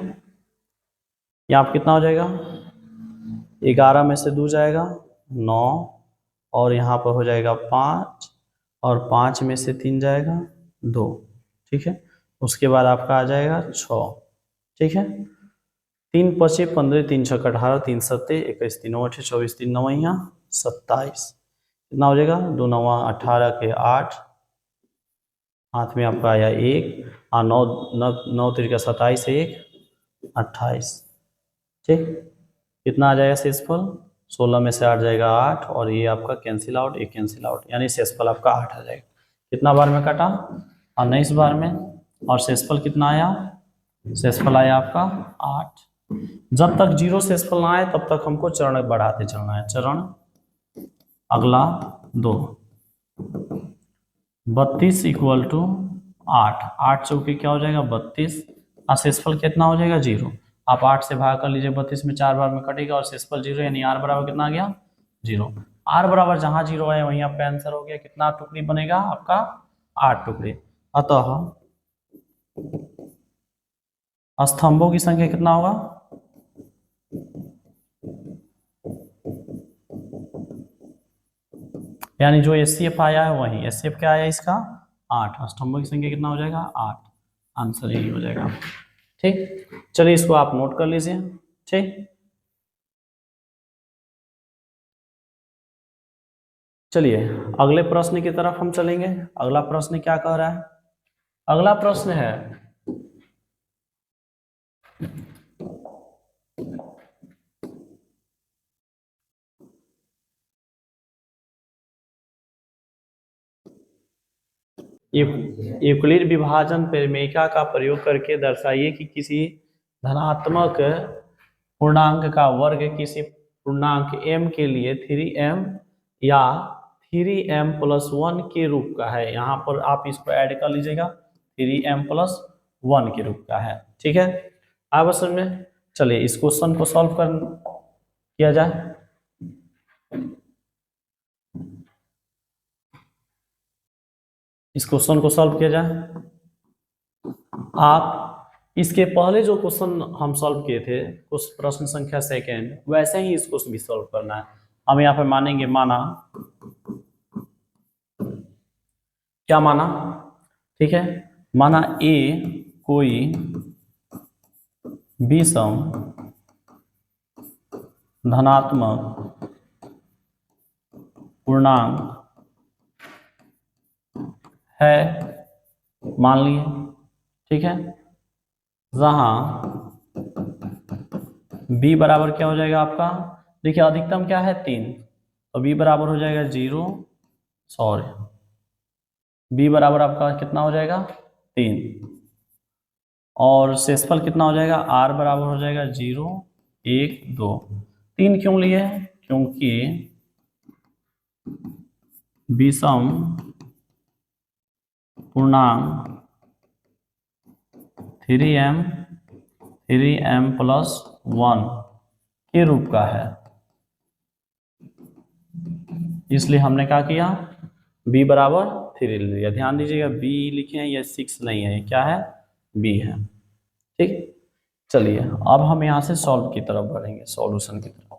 यहाँ पर कितना हो जाएगा, 11 में से 2 जाएगा 9, और यहाँ पर हो जाएगा 5, और 5 में से 3 जाएगा 2। ठीक है, उसके बाद आपका आ जाएगा 6। ठीक है, 3 पचे 15, 3 छक 18, 3 सत्ते 21, 3 8 24, 3 9 27, कितना हो जाएगा, 2 9 18 के 8, हाथ में आपका आया 1, और 9 9 9 तिरका 27, 1 28। ठीक, कितना आ जाएगा शेषफल, 16 में से 8 जाएगा 8, और ये आपका कैंसिल आउट, ये कैंसिल आउट, यानी शेषफल आपका 8 आ जाएगा। कितना बार में काटा, 19 बार में, और शेषफल कितना आया, शेषफल आया आपका 8। जब तक 0 शेषफल ना आए तब तक हमको चरण बढ़ाते चलना है। चरण अगला 2, 32 इक्वल टू 8, 8 चौके क्या हो जाएगा 32, और शेषफल कितना हो जाएगा 0। आप 8 से भाग कर लीजिए, 32 में 4 बार में कटेगा, और शेषफल 0, यानी r बराबर कितना आ गया 0। r बराबर जहां 0 है वहीं आपका आंसर हो गया। कितना टुकड़ी बनेगा आपका, 8 टुकड़ी। अतः स्तंभों की संख्या कितना होगा, यानी जो HCF आया है वही HCF क्या आया इसका 8, स्तंभों की संख्या कितना हो जाएगा 8, आंसर यही हो जाएगा। ठीक, चलिए इसको आप नोट कर लीजिए। ठीक, चलिए अगले प्रश्न की तरफ हम चलेंगे। अगला प्रश्न क्या कह रहा है, अगला प्रश्न है यूक्लिड विभाजन परिमेयिका का प्रयोग करके दर्शाइए कि किसी धनात्मक पूर्णांक का वर्ग किसी पूर्णांक m के लिए 3m या 3m प्लस 1 के रूप का है। यहाँ पर आप इसको ऐड कर लीजिएगा, 3m प्लस 1 के रूप का है। ठीक है, अब असल में चलिए इस क्वेश्चन को सॉल्व किया जाए। इस क्वेश्चन को सॉल्व किया जाए। आप इसके पहले जो क्वेश्चन हम सॉल्व किए थे उस प्रश्न संख्या सेकेंड, वैसे ही इसको भी सॉल्व करना है। हम यहाँ पे मानेंगे, माना, क्या माना, ठीक है, माना ए कोई विषम धनात्मक पूर्णांक है, मान लिए, ठीक है, जहां b बराबर क्या हो जाएगा आपका, देखिए अधिकतम क्या है 3, तो b बराबर हो जाएगा 0, सॉरी b बराबर आपका कितना हो जाएगा 3, और शेषफल कितना हो जाएगा, r बराबर हो जाएगा 0, 1, 2। 3 क्यों लिए, क्योंकि विषम पूर्णांक 3m प्लस 1 के रूप का है, इसलिए हमने क्या किया, b बराबर 3 ले लिया। ध्यान दीजिएगा b लिखे हैं, ये 6 नहीं है, ये क्या है, b है, ठीक। चलिए अब हम यहाँ से सॉल्व की तरफ बढ़ेंगे, सॉल्यूशन की तरफ।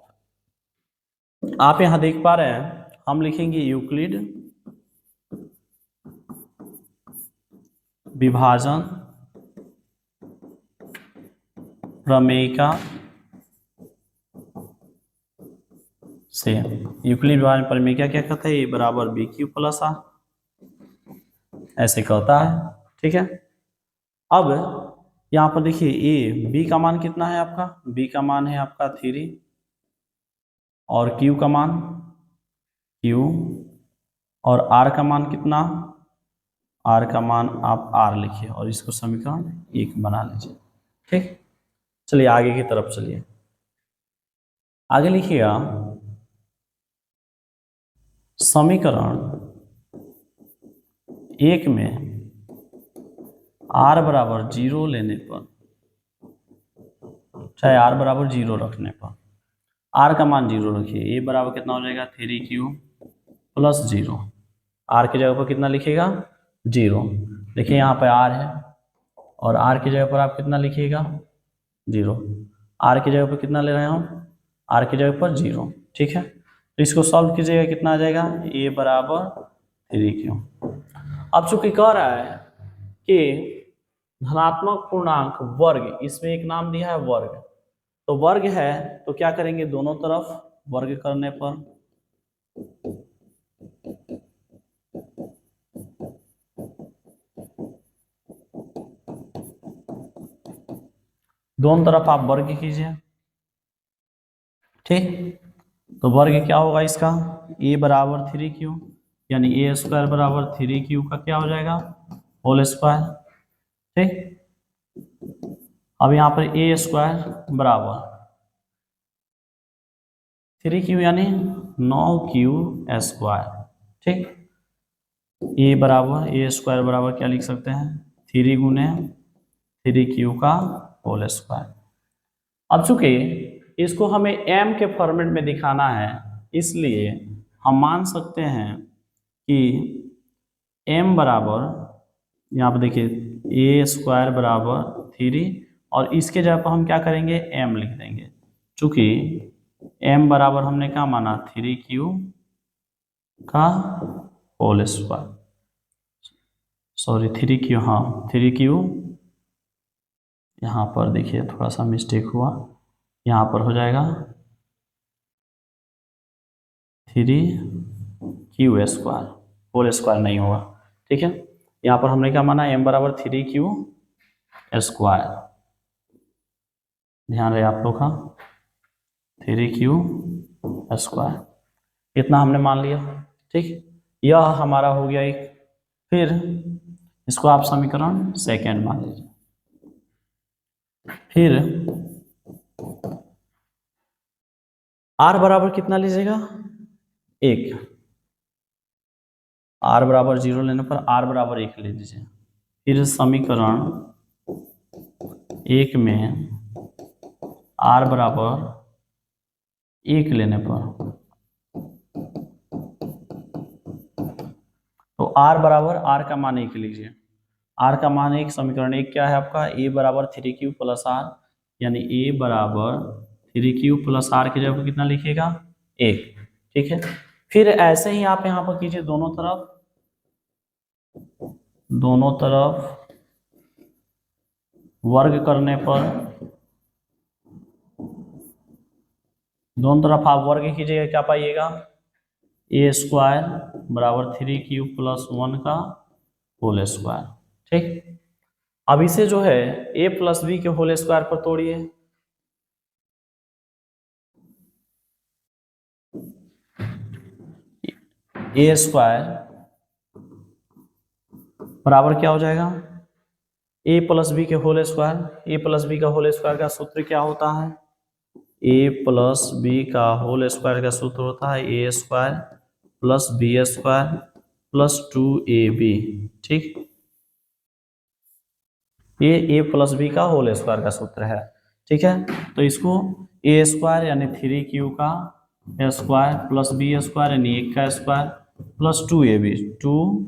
आप यहाँ देख पा रहे हैं, हम लिखेंगे यूक्लिड विभाजन प्रमेय का से, यूक्लिड विभाजन प्रमेय क्या क्या कहता है, ए बराबर बी क्यू प्लस आर, ऐसे कहता है, ठीक है। अब यहाँ पर देखिए ए बी का मान कितना है आपका, बी का मान है आपका 3, और क्यू का मान क्यू, और आर का मान कितना, आर का मान आप आर लिखिए और इसको समीकरण 1 बना लीजिए, ठीक। चलिए आगे की तरफ चलिए, आगे लिखिएगा समीकरण 1 में r बराबर 0 लेने पर, चाहे r बराबर 0 रखने पर, r का मान 0 रखिए, a बराबर कितना हो जाएगा 3q प्लस 0, r की जगह पर कितना लिखिएगा 0, देखिए यहाँ पर r है, और r की जगह पर आप कितना लिखिएगा 0, r की जगह पर कितना ले रहे हैं हम, r की जगह पर 0, ठीक है। तो इसको सॉल्व कीजिएगा, कितना आ जाएगा, a बराबर 3q। अब चूंकि कह रहा है कि धनात्मक पूर्णांक वर्ग, इसमें एक नाम दिया है वर्ग, तो वर्ग है तो क्या करेंगे, दोनों तरफ वर्ग करने पर, दोनों तरफ आप वर्ग कीजिए, ठीक। तो वर्ग क्या होगा इसका, a बराबर 3q, यानी a स्क्वायर बराबर 3q का क्या हो जाएगा, होल स्क्वायर, ठीक। अब यहाँ पर a स्क्वायर बराबर 3q यानी 9q स्क्वायर, ठीक। a बराबर a स्क्वायर बराबर क्या लिख सकते हैं, 3 गुने 3q का होल स्क्वायर। अब चूंकि इसको हमें m के फॉर्मेट में दिखाना है, इसलिए हम मान सकते हैं कि m बराबर, यहाँ पर देखिए a स्क्वायर बराबर 3, और इसके जगह पर हम क्या करेंगे, m लिख देंगे, चूंकि m बराबर हमने क्या माना 3q का होल स्क्वायर, सॉरी 3q, हाँ 3q, यहाँ पर देखिए थोड़ा सा मिस्टेक हुआ, यहाँ पर हो जाएगा 3q स्क्वायर, होल स्क्वायर नहीं होगा, ठीक है। यहाँ पर हमने क्या माना, m बराबर 3q स्क्वायर, ध्यान रहे आप लोग का, 3q स्क्वायर, इतना हमने मान लिया, ठीक। यह हमारा हो गया एक, फिर इसको आप समीकरण सेकेंड मान लीजिए, फिर r बराबर कितना लीजिएगा 1, r बराबर 0 लेने पर r बराबर 1 ले लीजिए, फिर समीकरण 1 में r बराबर 1 लेने पर, तो r बराबर r का मान 1 लीजिए, आर का मान एक, समीकरण एक क्या है आपका, ए बराबर 3q प्लस आर, यानी ए बराबर 3q प्लस आर की जगह पर कितना लिखिएगा, एक। ठीक है, फिर ऐसे ही आप यहाँ पर कीजिए, दोनों तरफ वर्ग करने पर, दोनों तरफ आप वर्ग कीजिएगा, क्या पाइएगा, ए स्क्वायर बराबर 3q प्लस 1 का होल स्क्वायर। ठीक, अब इसे जो है a प्लस बी के होल स्क्वायर पर तोड़िए, ए स्क्वायर बराबर क्या हो जाएगा, ए प्लस बी के whole square. A plus B का होल स्क्वायर का सूत्र क्या होता है, ए प्लस बी का होल स्क्वायर का सूत्र होता है A square plus B square plus 2ab। ठीक, ये ए प्लस बी का होल स्क्वायर का सूत्र है। ठीक है, तो इसको ए स्क्वायर यानी 3q का स्क्वायर प्लस बी स्क्वायर यानी 1 का स्क्वायर प्लस 2ab, 2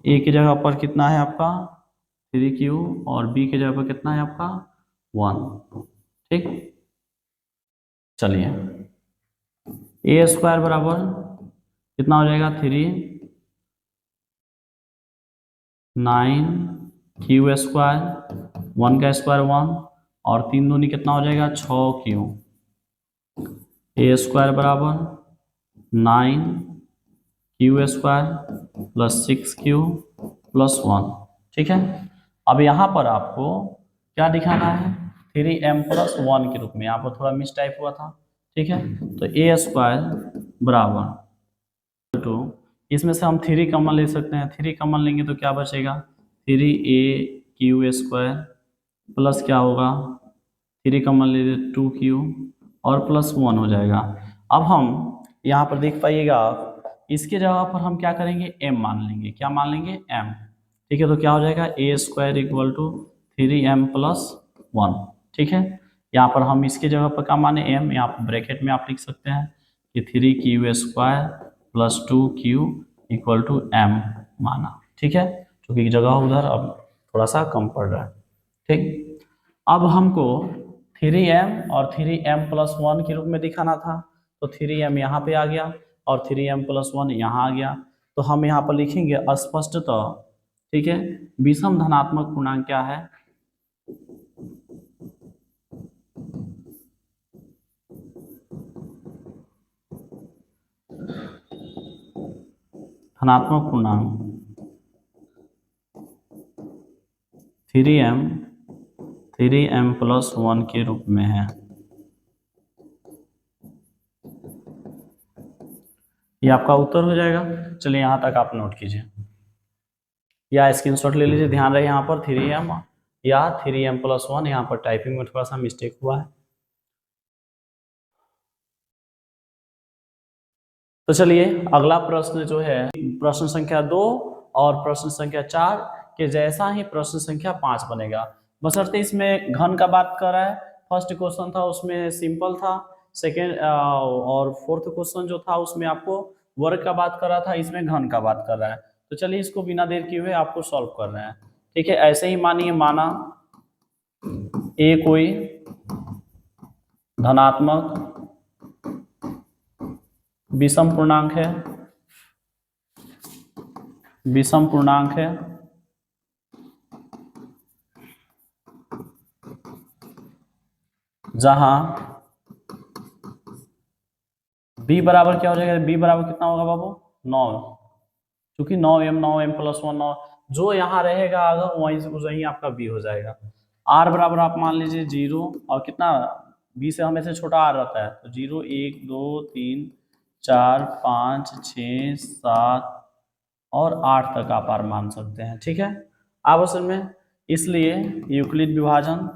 ए की जगह पर कितना है आपका 3q और बी की जगह पर कितना है आपका 1। ठीक, चलिए ए स्क्वायर बराबर कितना हो जाएगा 3 9 क्यू स्क्वायर 1 का स्क्वायर 1 और 3 दूनी कितना हो जाएगा 6q। ए स्क्वायर बराबर 9 Q square plus 6q plus 1। ठीक है, अब यहाँ पर आपको क्या दिखाना है, 3m प्लस 1 के रूप में, यहाँ पर थोड़ा मिस टाइप हुआ था। ठीक है, तो ए स्क्वायर बराबर टू, इसमें से हम 3 कॉमन ले सकते हैं, 3 कॉमन लेंगे तो क्या बचेगा 3a स्क्वायर प्लस क्या होगा 3 कॉमन ले 2q और प्लस 1 हो जाएगा। अब हम यहाँ पर देख पाइएगा, इसके जगह पर हम क्या करेंगे m मान लेंगे, क्या मान लेंगे m। ठीक है, तो क्या हो जाएगा A square equal to 3m plus 1। ठीक है, यहाँ पर हम इसके जगह पर क्या माने m, यहाँ पर ब्रैकेट में आप लिख सकते हैं कि 3q square plus 2q equal to m माना। ठीक है, क्योंकि जगह उधर अब थोड़ा सा कम पड़ रहा है। ठीक, अब हमको 3m और 3m प्लस 1 के रूप में दिखाना था, तो 3m यहाँ पे आ गया और 3m प्लस 1 यहाँ आ गया, तो हम यहाँ पर लिखेंगे स्पष्टतः। ठीक है, विषम धनात्मक पूर्णांक क्या है, धनात्मक पूर्णांक 3m प्लस 1 के रूप में है। ये आपका उत्तर हो जाएगा। चलिए यहाँ तक आप नोट कीजिए या स्क्रीनशॉट ले लीजिए। ध्यान रहे यहाँ पर 3m या 3m प्लस 1, यहाँ पर टाइपिंग में थोड़ा सा मिस्टेक हुआ है। तो चलिए अगला प्रश्न जो है प्रश्न संख्या 2 और प्रश्न संख्या 4 के जैसा ही प्रश्न संख्या 5 बनेगा, बशर्ते इसमें घन का बात कर रहा है। फर्स्ट क्वेश्चन था उसमें सिंपल था, सेकेंड और फोर्थ क्वेश्चन जो था उसमें आपको वर्ग का बात कर रहा था, इसमें घन का बात कर रहा है। तो चलिए इसको बिना देर किए हुए आपको सॉल्व कर रहे हैं। ठीक है, ऐसे ही मानिए, माना ए कोई धनात्मक विषम पूर्णांक है, विषम पूर्णांक है जहां b बराबर क्या हो जाएगा, b बराबर कितना होगा बाबू 9, क्योंकि 9m प्लस 1 9 जो यहाँ रहेगा अगर वहीं आपका b हो जाएगा। r बराबर आप मान लीजिए 0 और कितना b से हमेशा छोटा r रहता है, तो 0 1 2 3 4 5 6 7 और 8 तक आप r मान सकते हैं। ठीक है, अब असल में इसलिए यूक्लिड विभाजन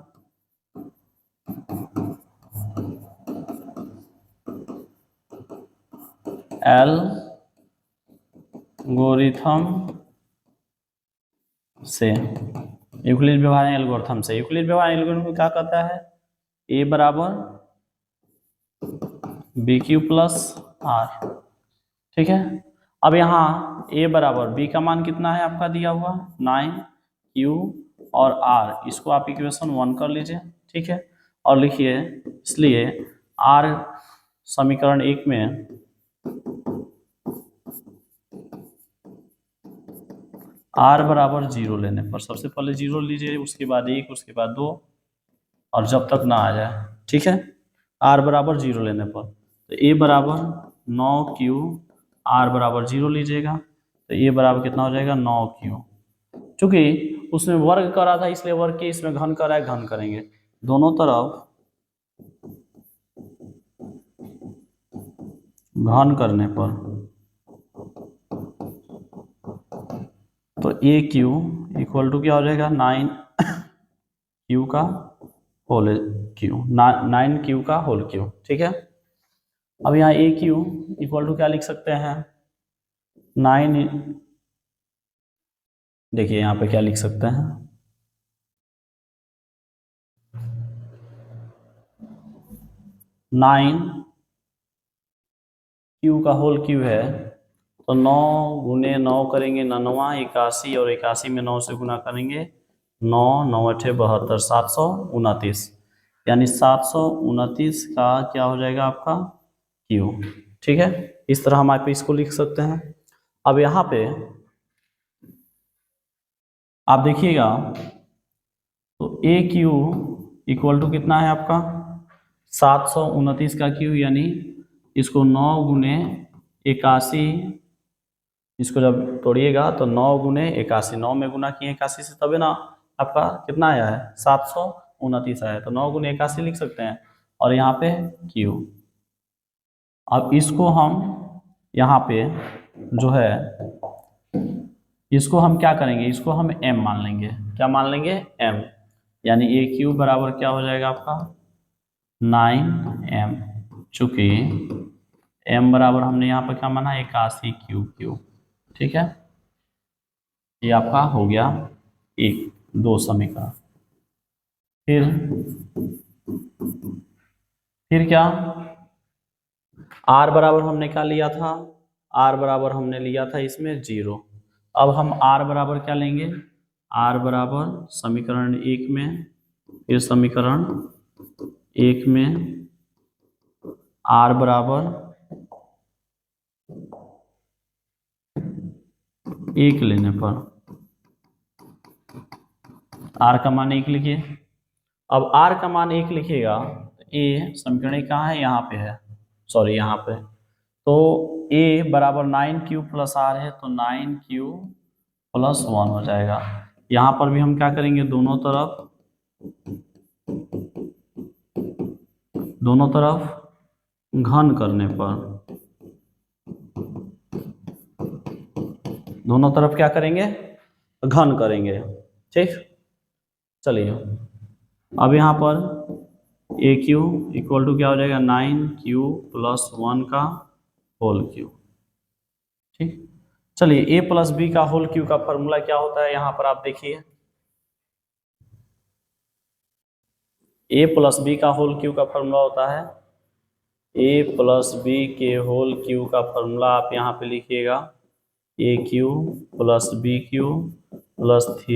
एल्गोरिथम से, यूक्लिड विभाजन एल्गोरिथम से, यूक्लिड विभाजन एल्गोरिथम क्या कहता है, a बराबर bq प्लस r। ठीक है, अब यहाँ a बराबर b का मान कितना है आपका दिया हुआ 9 q और r, इसको आप इक्वेशन 1 कर लीजिए, ठीक है। और लिखिए, इसलिए r समीकरण 1 में r बराबर 0 लेने पर सबसे पहले 0 लीजिए, उसके बाद 1, उसके बाद 2, और जब तक ना आ जाए, ठीक है। r बराबर 0 लेने पर तो a बराबर 9q, r बराबर 0 लीजिएगा तो a बराबर कितना हो जाएगा 9q। चूंकि उसमें वर्ग करा था इसलिए वर्ग के इसमें घन करा है, घन करेंगे दोनों तरफ, घन करने पर तो ए क्यू इक्वल टू क्या हो जाएगा 9q का होल क्यू, 9q का होल क्यू, ठीक है। अब यहाँ ए क्यू इक्वल टू क्या लिख सकते हैं 9, देखिए यहाँ पे क्या लिख सकते हैं 9q का होल क्यू है तो 9 गुने 9 करेंगे 9वां 81, और 81 में 9 से गुना करेंगे 9 9 8 72, 729, यानी 729 का क्या हो जाएगा आपका क्यू, ठीक है। इस तरह हम आप इसको लिख सकते हैं। अब यहाँ पे आप देखिएगा तो ए क्यू इक्वल टू कितना है आपका 729 का क्यू, यानी इसको 9 गुने 81, इसको जब तोड़िएगा तो 9 गुने 81, 9 में गुना किए 81 से, तभी ना आपका कितना आया है 729 आया है, तो 9 गुने 81 लिख सकते हैं। और यहाँ पे क्यू, अब इसको हम यहाँ पे जो है इसको हम क्या करेंगे, इसको हम m मान लेंगे, क्या मान लेंगे m, यानी ए क्यू बराबर क्या हो जाएगा आपका 9m, चूंकि m बराबर हमने यहाँ पर क्या माना 81 क्यू, ठीक है। ये आपका हो गया 2 समीकरण। फिर क्या r बराबर हमने क्या लिया था, r बराबर हमने लिया था इसमें 0। अब हम r बराबर क्या लेंगे, r बराबर समीकरण 1 में, फिर समीकरण 1 में r बराबर 1 लेने पर r का मान 1 लिखिए। अब r का मान 1 लिखिएगा तो a समीकरण कहाँ है, यहाँ पे है, सॉरी यहाँ पे, तो a बराबर 9q प्लस r है तो 9q प्लस 1 हो जाएगा। यहाँ पर भी हम क्या करेंगे, दोनों तरफ घन करने पर, दोनों तरफ क्या करेंगे घन करेंगे, ठीक। चलिए अब यहाँ पर ए क्यू इक्वल टू क्या हो जाएगा 9q प्लस 1 का होल क्यू, ठीक। चलिए a प्लस बी का होल क्यू का फॉर्मूला क्या होता है, यहाँ पर आप देखिए a प्लस बी का होल क्यू का फॉर्मूला होता है a प्लस बी के होल क्यू का फॉर्मूला आप यहाँ पे लिखिएगा A cube plus B cube plus 3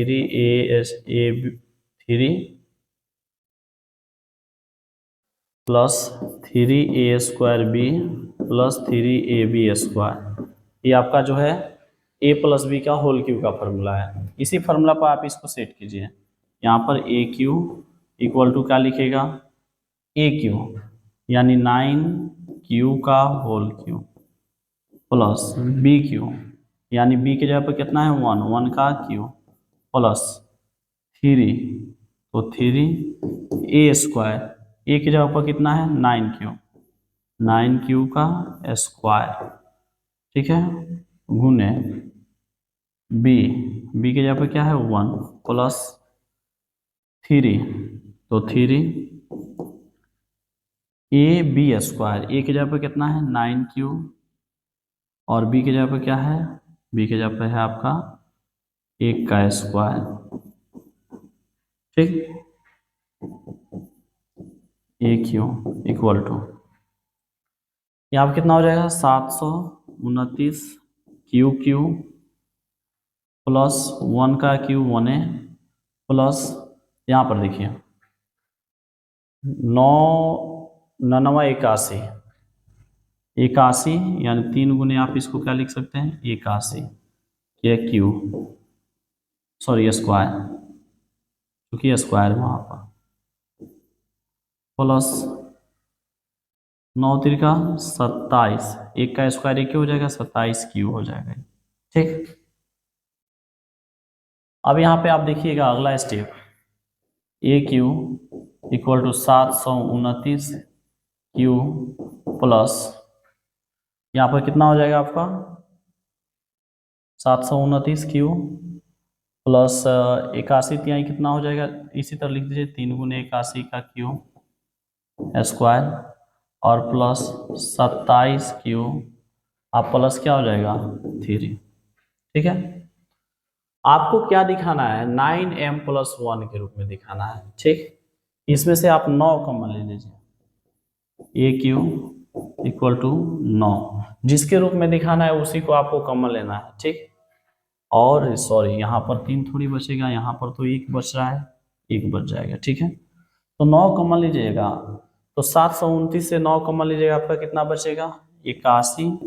plus 3a² B plus 3ab square, ये आपका जो है a प्लस बी का होल क्यू का फॉर्मूला है। इसी फॉर्मूला पर आप इसको सेट कीजिए, यहाँ पर ए क्यू इक्वल टू क्या लिखेगा ए क्यू, यानी 9q का whole Q plus B Q, यानी बी के जगह पर कितना है 1 का क्यू प्लस 3, तो 3a², ए की जगह पर कितना है 9q का स्क्वायर, ठीक है, गुने बी के जगह पर क्या है 1 प्लस 3, तो 3ab², ए की जगह पर कितना है 9q और बी की जगह पर क्या है, बी की जगह पर है आपका 1 का स्क्वायर, ठीक। ए क्यू इक्वल टू यहाँ पर कितना हो जाएगा 729 क्यू क्यू प्लस 1 का क्यू 1a प्लस यहाँ पर देखिए 9 81 81 यानी 3 गुने आप इसको क्या लिख सकते हैं 81 ये क्यू सॉरी स्क्वायर क्योंकि स्क्वायर वहाँ पर प्लस 9 तिरका 27 एक का स्क्वायर एक हो जाएगा 27 क्यू हो जाएगा। ठीक, अब यहाँ पे आप देखिएगा अगला step A Q equal to 729 Q plus यहाँ पर कितना हो जाएगा आपका 729 क्यू प्लस 81 यहाँ कितना हो जाएगा इसी तरह लिख दीजिए 3 गुने 81 का क्यू स्क्वायर और प्लस 27 क्यू आप प्लस क्या हो जाएगा 3। ठीक है, आपको क्या दिखाना है 9m प्लस 1 के रूप में दिखाना है। ठीक, इसमें से आप 9 कॉमन ले लीजिए ए क्यू इक्वल टू 9 जिसके रूप में दिखाना है उसी को आपको कॉमन लेना है। ठीक, और सॉरी यहाँ पर 3 थोड़ी बचेगा, यहाँ पर तो 1 बच रहा है 1 बच जाएगा। ठीक है, तो 9 कॉमन लीजिएगा तो 729 से 9 कॉमन लीजिएगा आपका कितना बचेगा 81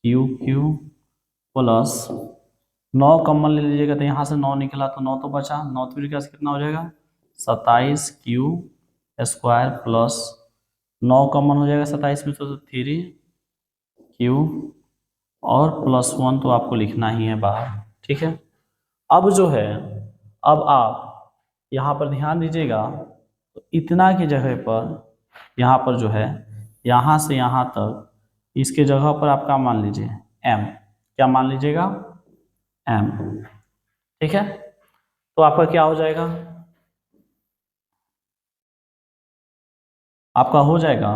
क्यू क्यू प्लस 9 कॉमन ले लीजिएगा तो यहाँ से 9 निकला तो 9 तो बचा 9 तरीके से कितना हो जाएगा 27 क्यू स्क्वायर प्लस 9 कॉमन हो जाएगा 27 में तो 3 क्यू और प्लस 1 तो आपको लिखना ही है बाहर। ठीक है, अब जो है अब आप यहाँ पर ध्यान दीजिएगा तो इतना की जगह पर यहाँ पर जो है यहाँ से यहाँ तक इसके जगह पर आप क्या मान लीजिए m, क्या मान लीजिएगा m। ठीक है, तो आपका क्या हो जाएगा आपका हो जाएगा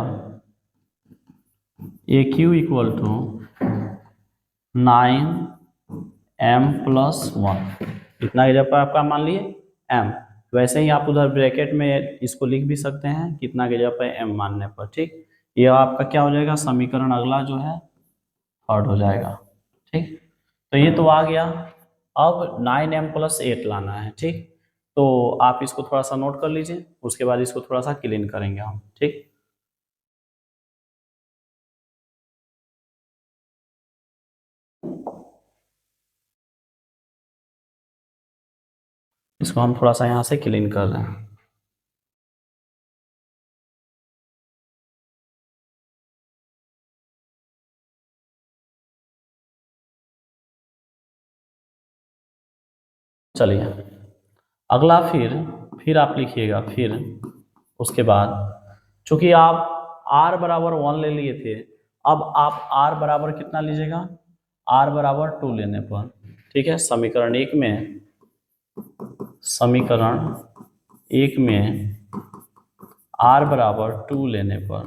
A Q equal to 9m plus 1 इतना की जगह पर आपका मान लिए m। वैसे ही आप उधर ब्रैकेट में इसको लिख भी सकते हैं कितना की जगह पर m मानने पर। ठीक, ये आपका क्या हो जाएगा समीकरण अगला जो है थर्ड हो जाएगा। ठीक, तो ये तो आ गया। अब 9m प्लस 8 लाना है। ठीक, तो आप इसको थोड़ा सा नोट कर लीजिए उसके बाद इसको थोड़ा सा क्लीन करेंगे हम। ठीक, इसको हम थोड़ा सा यहाँ से क्लीन कर रहे हैं। चलिए अगला फिर आप लिखिएगा फिर उसके बाद चूंकि आप r बराबर 1 ले लिए थे अब आप r बराबर कितना लीजिएगा r बराबर 2 लेने पर। ठीक है, समीकरण एक में r बराबर 2 लेने पर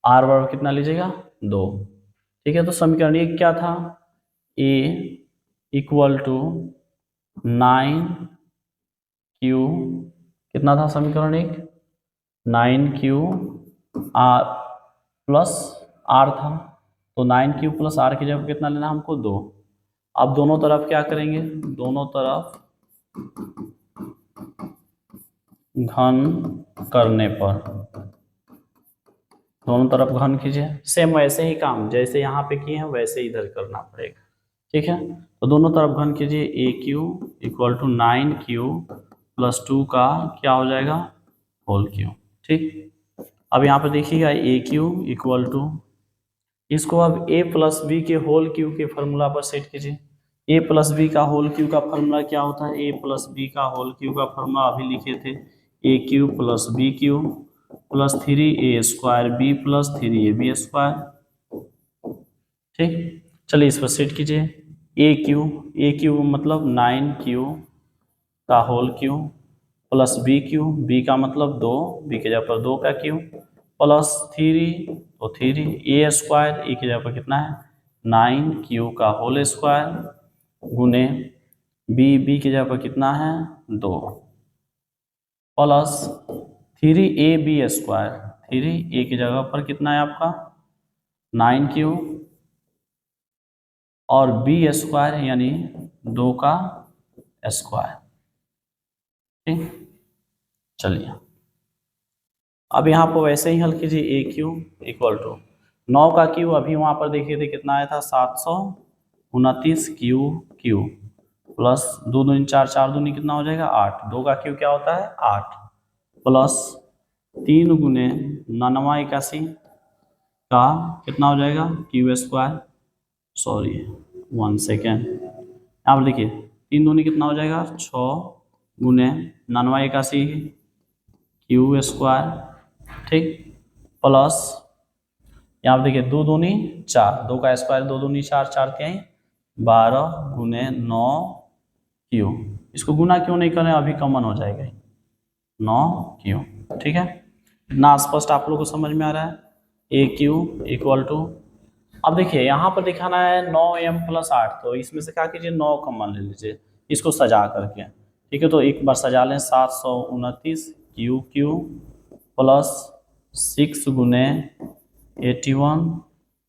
r बराबर कितना लीजिएगा 2। ठीक है, तो समीकरण एक क्या था a इक्वल टू 9q कितना था समीकरण एक 9q r प्लस r था तो 9q प्लस r की जगह कितना लेना हमको 2। अब दोनों तरफ क्या करेंगे दोनों तरफ घन करने पर दोनों तरफ घन कीजिए सेम वैसे ही काम जैसे यहाँ पे किए हैं वैसे इधर करना पड़ेगा। ठीक है, तो दोनों तरफ घन कीजिए A Q equal to 9q plus 2 का क्या हो जाएगा होल क्यू। ठीक, अब यहाँ पे देखिएगा ए क्यू इक्वल टू इसको अब a प्लस बी के होल क्यू के फॉर्मूला पर सेट कीजिए। a प्लस बी का होल क्यू का फॉर्मूला क्या होता है a प्लस बी का होल क्यू का फॉर्मूला अभी लिखे थे A cube plus B cube plus 3a square B plus 3ab square. ठीक, चलिए इस पर सेट कीजिए ए क्यू मतलब 9q का होल क्यू प्लस बी का मतलब 2 बी के जगह पर 2 का क्यू प्लस 3 तो 3 ए स्क्वायर ए की जगह पर कितना है 9q का होल स्क्वायर गुने बी की जगह पर कितना है 2 प्लस 3ab स्क्वायर 3 ए की जगह पर कितना है आपका 9q और b स्क्वायर यानी 2 का स्क्वायर। ठीक, चलिए अब यहाँ पर वैसे ही हल कीजिए। ए क्यू इक्वल टू 9 का क्यू अभी वहाँ पर देखिए थे कितना आया था 729 क्यू प्लस 2 दूनी 4, 4 दूनी कितना हो जाएगा 8। 2 का क्यू क्या होता है 8 प्लस 3 गुने 9981 का कितना हो जाएगा क्यू स्क्वायर। सॉरी 1 सेकेंड, यहाँ पर देखिए 3 दूनी कितना हो जाएगा 6 गुने 9981 क्यू स्क्वायर। ठीक, प्लस यहाँ पर देखिए 2 दूनी 4, 2 का स्क्वायर 2 दूनी 4, 4 के 12 गुने 9 क्यू। इसको गुना क्यों नहीं करें, अभी कॉमन हो जाएगा 9 क्यू। ठीक है, इतना स्पष्ट आप लोगों को समझ में आ रहा है। ए क्यू इक्वल टू, अब देखिए यहाँ पर दिखाना है 9m प्लस 8, तो इसमें से क्या कीजिए 9 कॉमन ले लीजिए इसको सजा करके। ठीक है, तो एक बार सजा लें 729 क्यू प्लस 6 गुने 81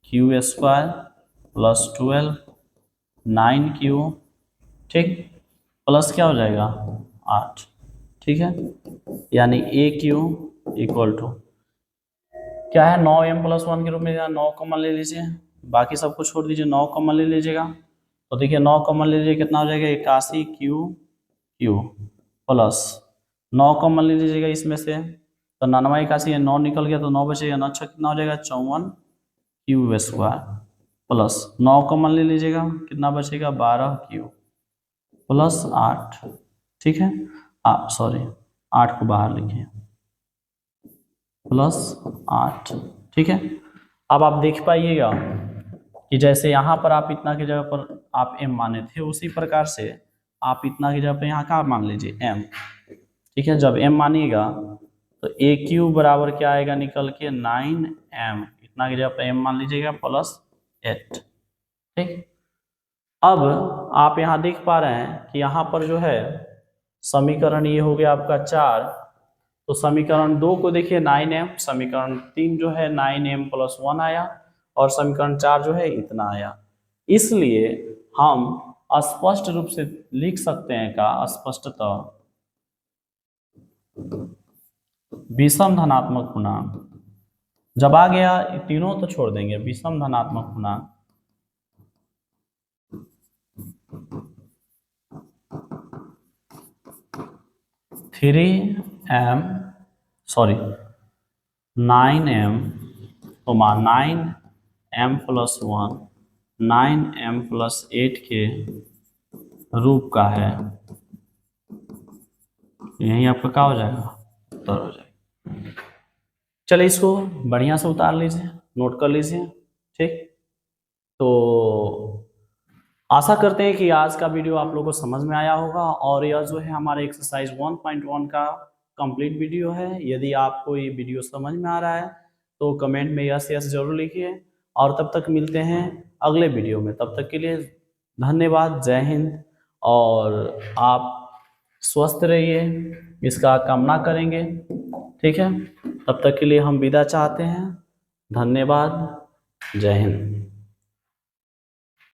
क्यू स्क्वायर प्लस 12 9 क्यू। ठीक, प्लस क्या हो जाएगा 8। ठीक है, यानी ए क्यू इक्वल टू क्या है 9m प्लस 1 के रूप में 9 कॉमन ले लीजिए, बाकी सबको छोड़ दीजिए 9 कॉमन ले लीजिएगा। तो देखिए 9 कॉमन ले लीजिए कितना हो जाएगा 81 क्यू प्लस 9 कॉमन ले लीजिएगा इसमें से, तो 9981 9 निकल गया तो 9 बचेगा 9 छः कितना हो जाएगा 54 क्यू स्क्वायर प्लस 9 कॉमन ले लीजिएगा कितना बचेगा 12 क्यू प्लस 8। ठीक है, सॉरी 8 को बाहर लिखिए प्लस 8। ठीक है, अब आप देख पाइएगा कि जैसे यहाँ पर आप इतना की जगह पर आप m माने थे, उसी प्रकार से आप इतना की जगह पर यहाँ का मान लीजिए m। ठीक है, जब m मानिएगा तो ए क्यू बराबर क्या आएगा निकल के 9m, इतना की जगह पर m मान लीजिएगा प्लस 8। ठीक, अब आप यहाँ देख पा रहे हैं कि यहाँ पर जो है समीकरण ये हो गया आपका 4, तो समीकरण 2 को देखिए 9m, समीकरण 3 जो है 9m प्लस 1 आया और समीकरण 4 जो है इतना आया। इसलिए हम स्पष्ट रूप से लिख सकते हैं का स्पष्टतः विषम धनात्मक पूर्णांक, जब आ गया तीनों तो छोड़ देंगे, विषम धनात्मक पूर्णांक 9m तो 9m प्लस 1 9m प्लस 8 के रूप का है, यही आपका क्या हो जाएगा उत्तर हो जाएगा। चलिए इसको बढ़िया से उतार लीजिए, नोट कर लीजिए। ठीक, तो आशा करते हैं कि आज का वीडियो आप लोगों को समझ में आया होगा और यह जो है हमारा एक्सरसाइज 1.1 का कंप्लीट वीडियो है। यदि आपको ये वीडियो समझ में आ रहा है तो कमेंट में यस यस जरूर लिखिए और तब तक मिलते हैं अगले वीडियो में। तब तक के लिए धन्यवाद, जय हिंद, और आप स्वस्थ रहिए इसका कामना करेंगे। ठीक है, तब तक के लिए हम विदा चाहते हैं। धन्यवाद, जय हिंद।